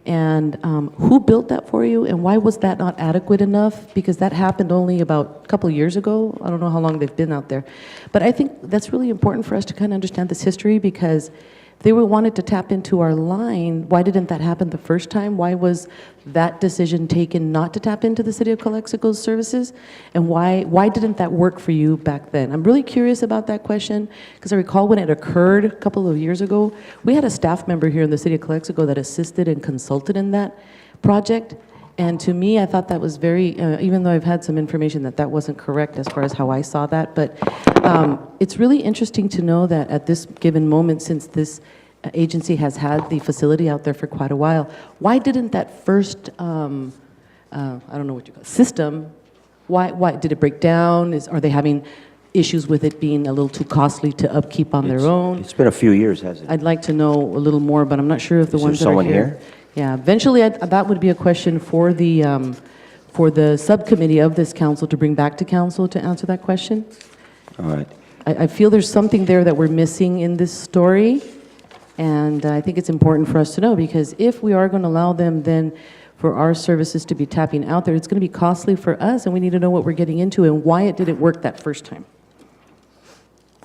And who built that for you, and why was that not adequate enough? Because that happened only about a couple of years ago. I don't know how long they've been out there. But I think that's really important for us to kind of understand this history, because they wanted to tap into our line. Why didn't that happen the first time? Why was that decision taken not to tap into the city of Calexico's services? And why didn't that work for you back then? I'm really curious about that question, because I recall when it occurred a couple of years ago, we had a staff member here in the city of Calexico that assisted and consulted in that project. And to me, I thought that was very, even though I've had some information that wasn't correct as far as how I saw that, but it's really interesting to know that at this given moment, since this agency has had the facility out there for quite a while, why didn't that first, I don't know what you call it, system, why did it break down? Are they having issues with it being a little too costly to upkeep on their own? It's been a few years, hasn't it? I'd like to know a little more, but I'm not sure if the Is there ones that are someone here. here? Yeah, eventually that would be a question for the subcommittee of this council to bring back to council to answer that question. All right. I feel there's something there that we're missing in this story, and I think it's important for us to know, because if we are going to allow them then for our services to be tapping out there, it's going to be costly for us, and we need to know what we're getting into and why it didn't work that first time.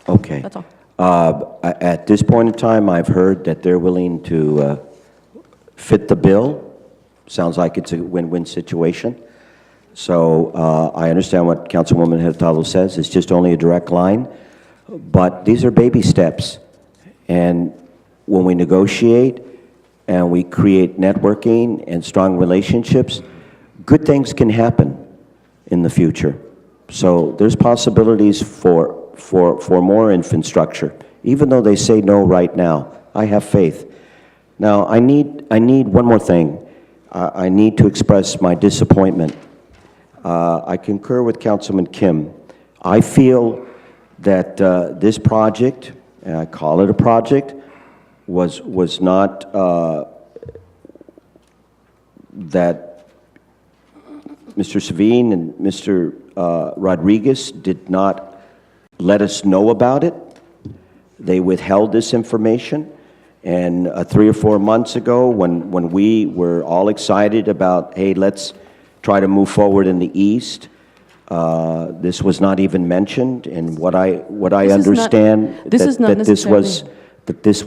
Okay. That's all. At this point in time, I've heard that they're willing to fit the bill. Sounds like it's a win-win situation. So I understand what Councilwoman Hurtado says. It's just only a direct line. But these are baby steps. And when we negotiate and we create networking and strong relationships, good things can happen in the future. So there's possibilities for more infrastructure. Even though they say no right now, I have faith. Now, I need one more thing. I need to express my disappointment. I concur with Councilman Kim. I feel that this project, and I call it a project, was not that Mr. Savine and Mr. Rodriguez did not let us know about it. They withheld this information. And 3 or 4 months ago, when we were all excited about, hey, let's try to move forward in the east, this was not even mentioned. And what I understand that this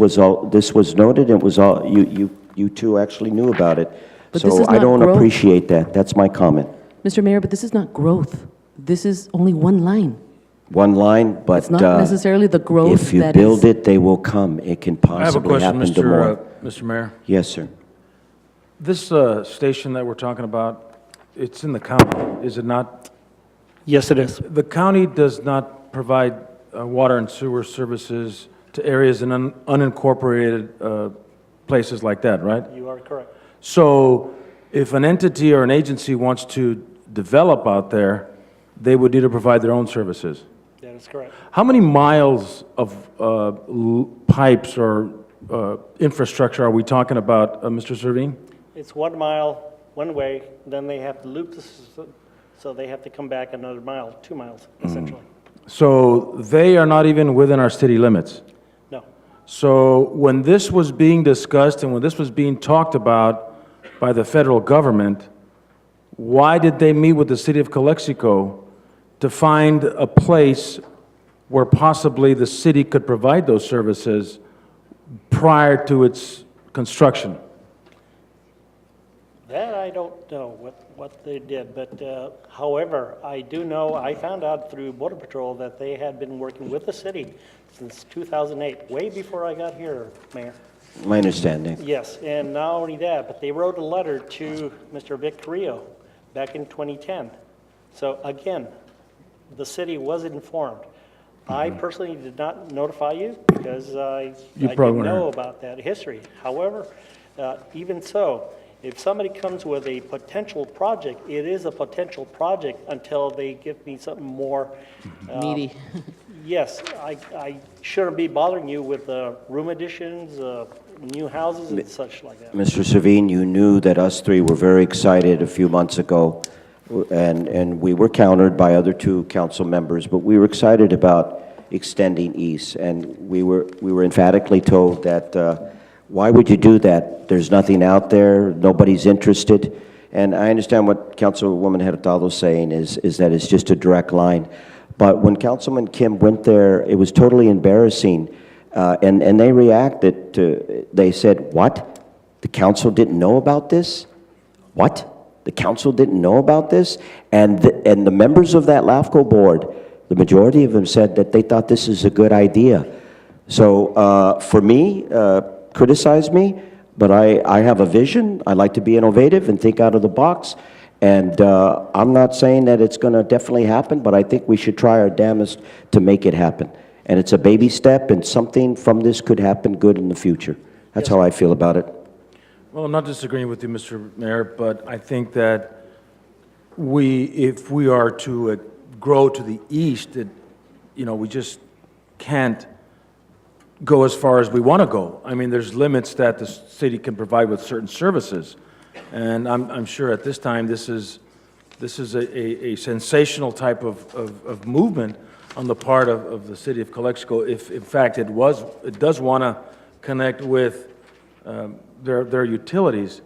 was noted, and it was all you two actually knew about it. But this so is I not don't growth. appreciate that. That's my comment. Mr. Mayor, but this is not growth. This is only one line. One line, but It's not necessarily the growth if you that build is- it, they will come. It can I have a possibly question, happen to more. Mr. Mayor. Yes, sir. This station that we're talking about, it's in the county, is it not? Yes, it is. The county does not provide water and sewer services to areas in unincorporated places like that, right? You are correct. So if an entity or an agency wants to develop out there, they would need to provide their own services. That is correct. How many miles of pipes or infrastructure are we talking about, Mr. Servine? It's 1 mile one way, then they have to loop the system, so they have to come back another mile, 2 miles, essentially. So they are not even within our city limits? No. So when this was being discussed and when this was being talked about by the federal government, why did they meet with the city of Calexico to find a place where possibly the city could provide those services prior to its construction? That I don't know what they did, but however, I do know, I found out through Border Patrol that they had been working with the city since 2008, way before I got here, Mayor. My understanding. Yes, and not only that, but they wrote a letter to Mr. Vic Carrillo back in 2010. So again, the city was informed. I personally did not notify you because I didn't know about that history. However, even so, if somebody comes with a potential project, it is a potential project until they give me something more Meaty. Yes, I shouldn't be bothering you with room additions, new houses and such like that. Mr. Savine, you knew that us three were very excited a few months ago, and we were countered by other two council members, but we were excited about extending east, and we were emphatically told that, why would you do that? There's nothing out there, nobody's interested. And I understand what Councilwoman Hurtado's saying is that it's just a direct line. But when Councilman Kim went there, it was totally embarrassing. And they reacted to, they said, what? The council didn't know about this? What? The council didn't know about this? And the members of that LAFCO board, the majority of them said that they thought this is a good idea. So for me, criticize me, but I have a vision. I like to be innovative and think out of the box. And I'm not saying that it's going to definitely happen, but I think we should try our damnedest to make it happen. And it's a baby step, and something from this could happen good in the future. That's how I feel about it. Well, I'm not disagreeing with you, Mr. Mayor, but I think that if we are to grow to the east, we just can't go as far as we want to go. I mean, there's limits that the city can provide with certain services. And I'm sure at this time, this is a sensational type of movement on the part of the city of Calexico, if in fact it does want to connect with their utilities.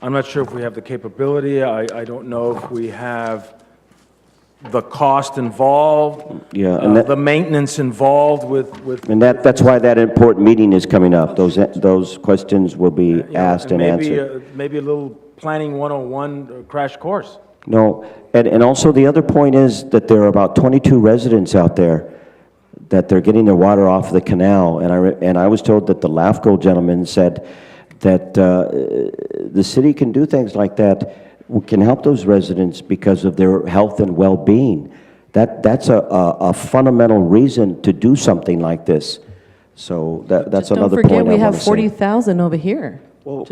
I'm not sure if we have the capability. I don't know if we have the cost involved, and the maintenance involved with. And that's why that important meeting is coming up. Those questions will be asked and answered. Maybe a little planning 101 crash course. No, and also the other point is that there are about 22 residents out there that they're getting their water off the canal, and I was told that the LAFCO gentleman said that the city can do things like that, can help those residents because of their health and well-being. That's a fundamental reason to do something like this. So that's another point I want to say. Don't forget we have 40,000 over here. Well,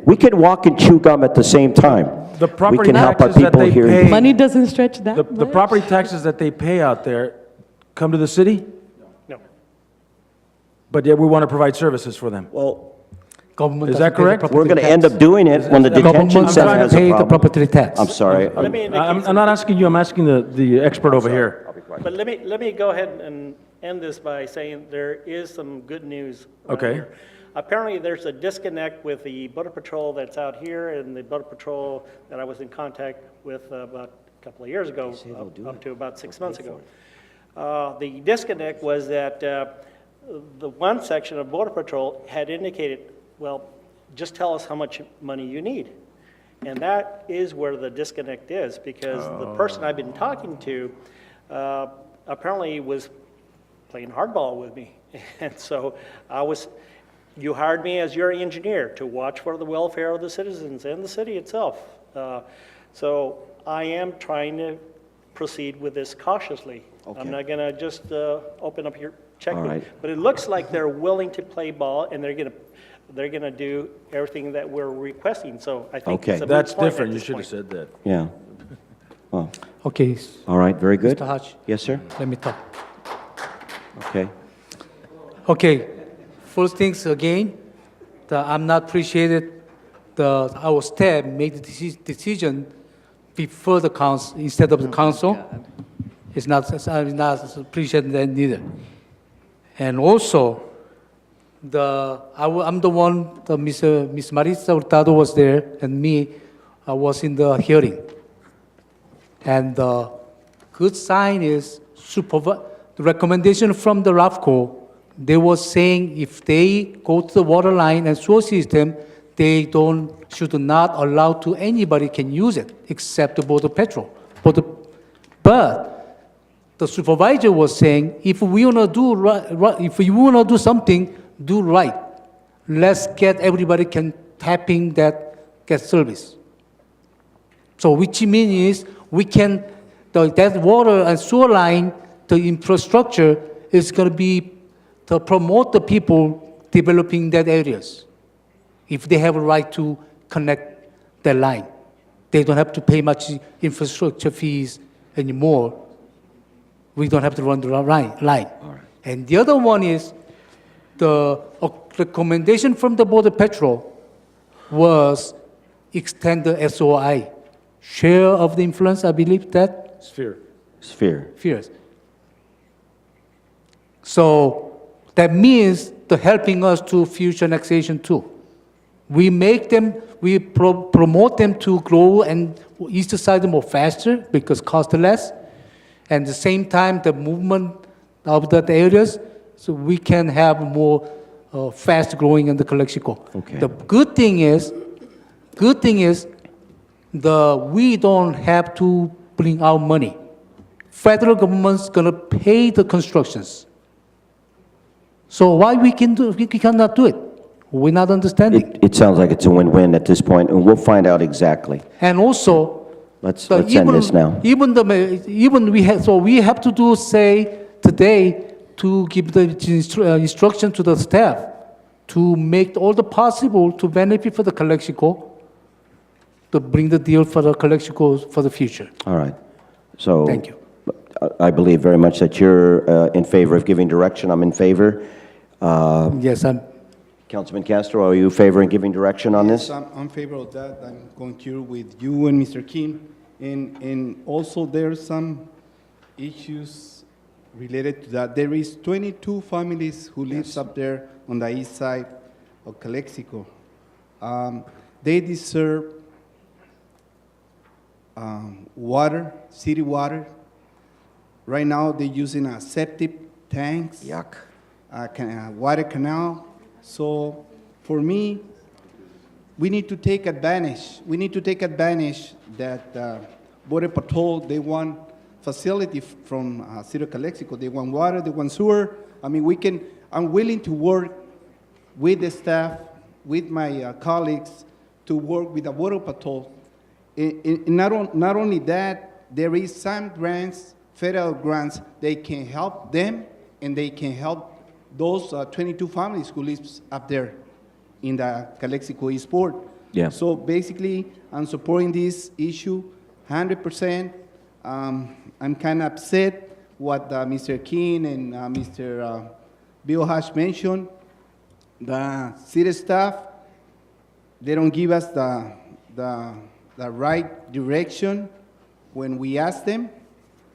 we can walk and chew gum at the same time. The property we can help our taxes that people they here. pay, Money doesn't stretch that much. the property taxes that they pay out there come to the city, No. but yet we want to provide services for them. Well, is that correct? we're going to end up doing it when the detention center has a pay the problem. property tax. I'm sorry. Let me indicate I'm not asking you, I'm asking the expert over here. But let me go ahead and end this by saying there is some good news. around Okay. here. Apparently, there's a disconnect with the Border Patrol that's out here and the Border Patrol that I was in contact with about a couple of years ago, up to about 6 months ago. The disconnect was that the one section of Border Patrol had indicated, well, just tell us how much money you need. And that is where the disconnect is, because the person I've been talking to apparently was playing hardball with me. And so you hired me as your engineer to watch for the welfare of the citizens and the city itself. So I am trying to proceed with this cautiously. Okay. I'm not going to just open up your checkbook. right. But it looks like they're willing to play ball, and they're going to do everything that we're requesting. So I think Okay. it's a moot That's point at different, you this should have point. said that. Yeah. Well, Okay, all right, very good. Mr. Hodge, Yes, sir? let me talk. Okay. Okay, first things again, I'm not appreciated our staff made the decision before the council instead of the council. It's not, I'm not appreciating that neither. And also, I'm the one, Miss Maritza Hurtado was there, and me, I was in the hearing. And the good sign is the recommendation from the RAFCO, they were saying if they go to the water line and sewer system, they should not allow to anybody can use it except the Border Patrol. But the supervisor was saying, if we want to do if we want to do something, do right. Let's get everybody can tapping get service. So which means is we can that water and sewer line, the infrastructure is going to be to promote the people developing that areas. If they have a right to connect that line, they don't have to pay much infrastructure fees anymore. We don't have to run the line. Right. And the other one is the recommendation from the Border Patrol was extend the SOI, share of the influence, I believe that? Sphere. Spheres. So that means the helping us to future annexation too. We make them, we promote them to grow and east side more faster because cost less. And at the same time, the movement of the areas, so we can have more fast growing in the Calexico. Okay. The good thing is, we don't have to bring out money. Federal government's gonna pay the constructions. So why we cannot do it? We're not understanding. It sounds like it's a win-win at this point, and we'll find out exactly. And also, Let's end this now. Even we have to do say today to give the instruction to the staff to make all the possible to benefit for the Calexico, to bring the deal for the Calexico for the future. All right. So Thank you. I believe very much that you're in favor of giving direction. I'm in favor. Yes, I'm. Councilman Castro, are you in favor of giving direction on this? Yes, I'm in favor of that. I'm concur with you and Mr. Kim. And also there's some issues related to that. There is 22 families who lives up there on the east side of Calexico. They deserve water, city water. Right now they're using septic tanks. Yuck. Water canal. So for me, we need to take advantage. We need to take advantage that Border Patrol, they want facility from City of Calexico. They want water, they want sewer. I mean, I'm willing to work with the staff, with my colleagues, to work with the Border Patrol. Not only that, there is some grants, federal grants, they can help them and they can help those 22 families who live up there in the Calexico East Port. Yeah. So basically, I'm supporting this issue 100%. I'm kind of upset what Mr. King and Mr. Bill Hash mentioned. The city staff, they don't give us the right direction when we ask them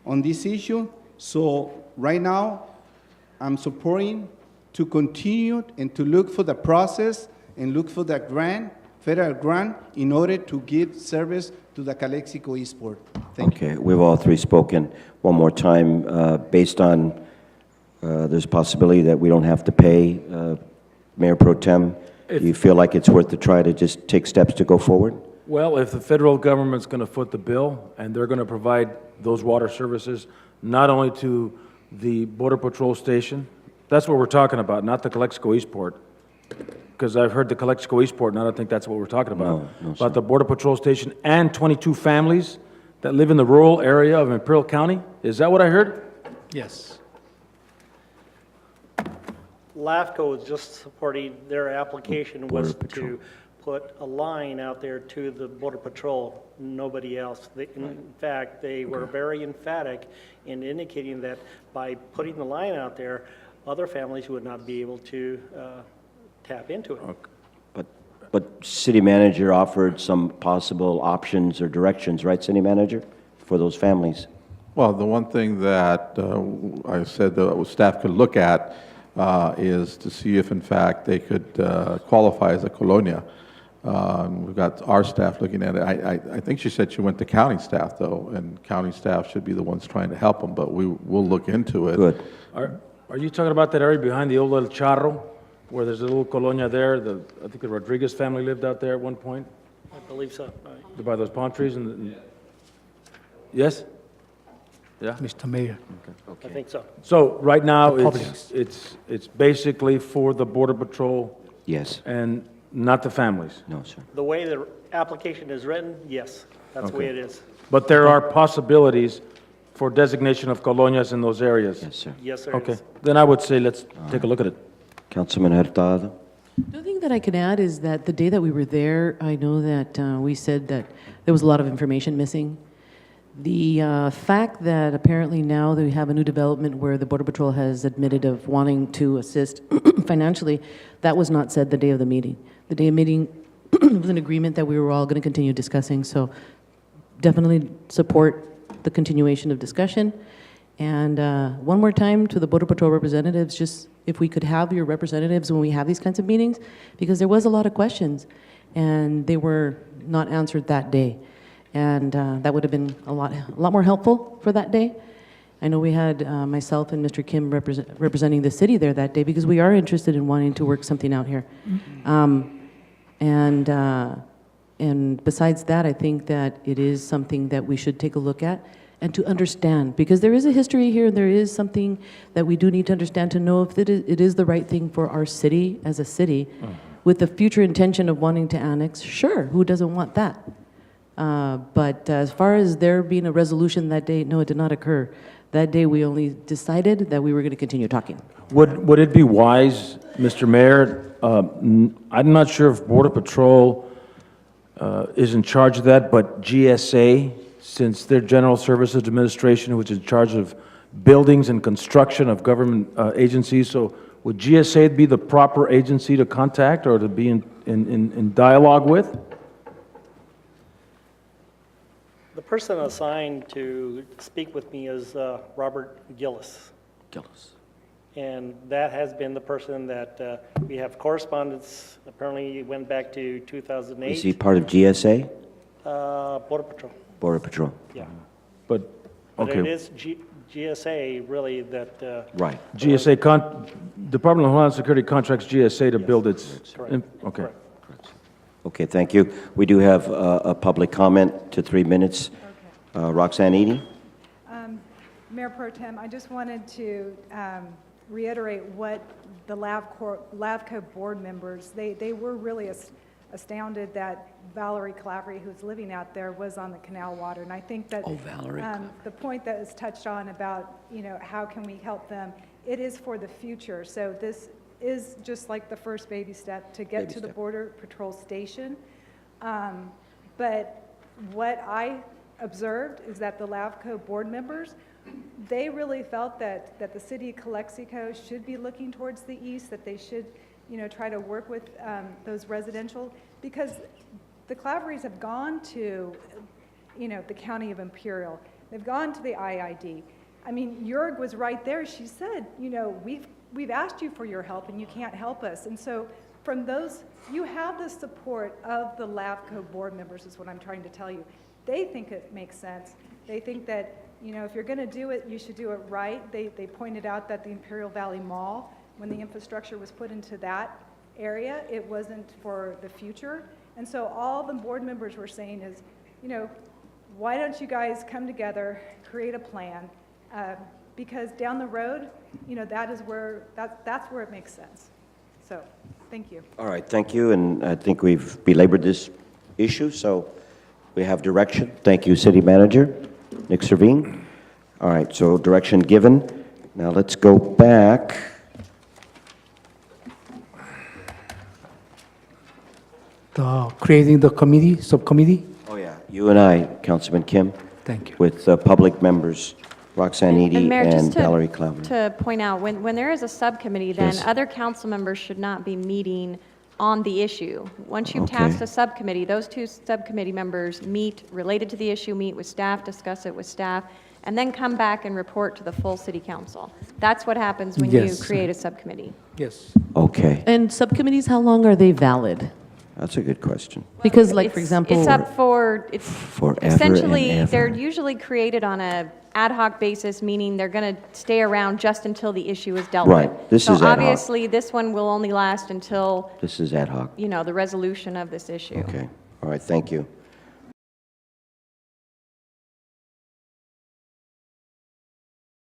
on this issue. So right now, I'm supporting to continue and to look for the process and look for the grant, federal grant, in order to give service to the Calexico East Port. Thank you. Okay, we've all three spoken. One more time, based on, there's a possibility that we don't have to pay Mayor Pro Tem. Do you feel like it's worth to try to just take steps to go forward? Well, if the federal government's going to foot the bill, and they're going to provide those water services, not only to the Border Patrol station, that's what we're talking about, not the Calexico Eastport. Because I've heard the Calexico Eastport, and I don't think that's what we're talking about. No, About the Border Patrol station and 22 families that live in the rural area of Imperial County? Is that what I heard? Yes. LAFCO is just supporting, their application was Border Patrol. to put a line out there to the Border Patrol, nobody else. In fact, they were very emphatic in indicating that by putting the line out there, other families would not be able to tap into it. Okay. But city manager offered some possible options or directions, right, city manager, for those families? Well, the one thing that I said that staff could look at is to see if, in fact, they could qualify as a colonia. We've got our staff looking at it. I think she said she went to county staff, though, and county staff should be the ones trying to help them, but we'll look into it. Good. Are you talking about that area behind the old El Charro, where there's a little colonia there? I think the Rodriguez family lived out there at one point, I believe so. Right. by those palm trees and yes? Yeah? Mr. Mayor. I think so. So right now, The it's basically for the Border Patrol Yes. and not the families? No, sir. The way the application is written, yes, that's the way it is. But there are possibilities for designation of colonias in those areas? Yes, sir. Yes, there Okay, is. then I would say let's take a look at it. Councilman Hurtado? The only thing that I can add is that the day that we were there, I know that we said that there was a lot of information missing. The fact that apparently now that we have a new development where the Border Patrol has admitted of wanting to assist financially, that was not said the day of the meeting. The day of meeting was an agreement that we were all going to continue discussing, so definitely support the continuation of discussion. And one more time to the Border Patrol representatives, just if we could have your representatives when we have these kinds of meetings, because there was a lot of questions, and they were not answered that day. And that would have been a lot more helpful for that day. I know we had myself and Mr. Kim representing the city there that day, because we are interested in wanting to work something out here. And besides that, I think that it is something that we should take a look at and to understand, because there is a history here, and there is something that we do need to understand to know if it is the right thing for our city as a city, with the future intention of wanting to annex. Sure, who doesn't want that? But as far as there being a resolution that day, no, it did not occur. That day, we only decided that we were going to continue talking. Would it be wise, Mr. Mayor, I'm not sure if Border Patrol is in charge of that, but GSA, since they're General Services Administration, which is in charge of buildings and construction of government agencies, so would GSA be the proper agency to contact or to be in dialogue with? The person assigned to speak with me is Robert Gillis. Gillis. And that has been the person that we have correspondence, apparently it went back to 2008. Is he part of GSA? Border Patrol, Border Patrol? yeah. But, But okay. it is GSA really that, Right. GSA, Department of Homeland Security contracts GSA to build its, correct. okay. Okay, thank you. We do have a public comment to 3 minutes. Roxanne Edie? Mayor Pro Tem, I just wanted to reiterate what the LAVCO board members, they were really astounded that Valerie Calavery, who's living out there, was on the canal water. And I think that the point that was touched on about, how can we help them, it is for the future. So this is just like the first baby step to get to the Border Patrol station. But what I observed is that the LAVCO board members, they really felt that the city of Calexico should be looking towards the east, that they should, try to work with those residential, because the Calaverys have gone to, the county of Imperial. They've gone to the IID. I mean, Jurg was right there. She said, we've asked you for your help and you can't help us. And so from those, you have the support of the LAVCO board members is what I'm trying to tell you. They think it makes sense. They think that, if you're going to do it, you should do it right. They pointed out that the Imperial Valley Mall, when the infrastructure was put into that area, it wasn't for the future. And so all the board members were saying is, why don't you guys come together, create a plan, because down the road, that's where it makes sense. So, thank you. All right, thank you, and I think we've belabored this issue, so we have direction. Thank you, City Manager Nick Servine. All right, so direction given. Now let's go back. Creating the subcommittee. Oh, yeah, you and I, Councilman Kim. Thank you. With public members, Roxanne Edie Mayor, and just Valerie Calavery. to point out, when there is a subcommittee, then Yes. other council members should not be meeting on the issue. Once you've Okay. tasked a subcommittee, those two subcommittee members meet related to the issue, meet with staff, discuss it with staff, and then come back and report to the full city council. That's what happens when you Yes. create a subcommittee. Yes. Okay. And subcommittees, how long are they valid? That's a good question. Because, like, for example... It's up for, it's Forever and essentially, ever. they're usually created on a ad hoc basis, meaning they're going to stay around just until the issue is dealt with. Right. This is ad So hoc. obviously, this one will only last until, This is ad hoc. the resolution of this issue. Okay. All right, thank you.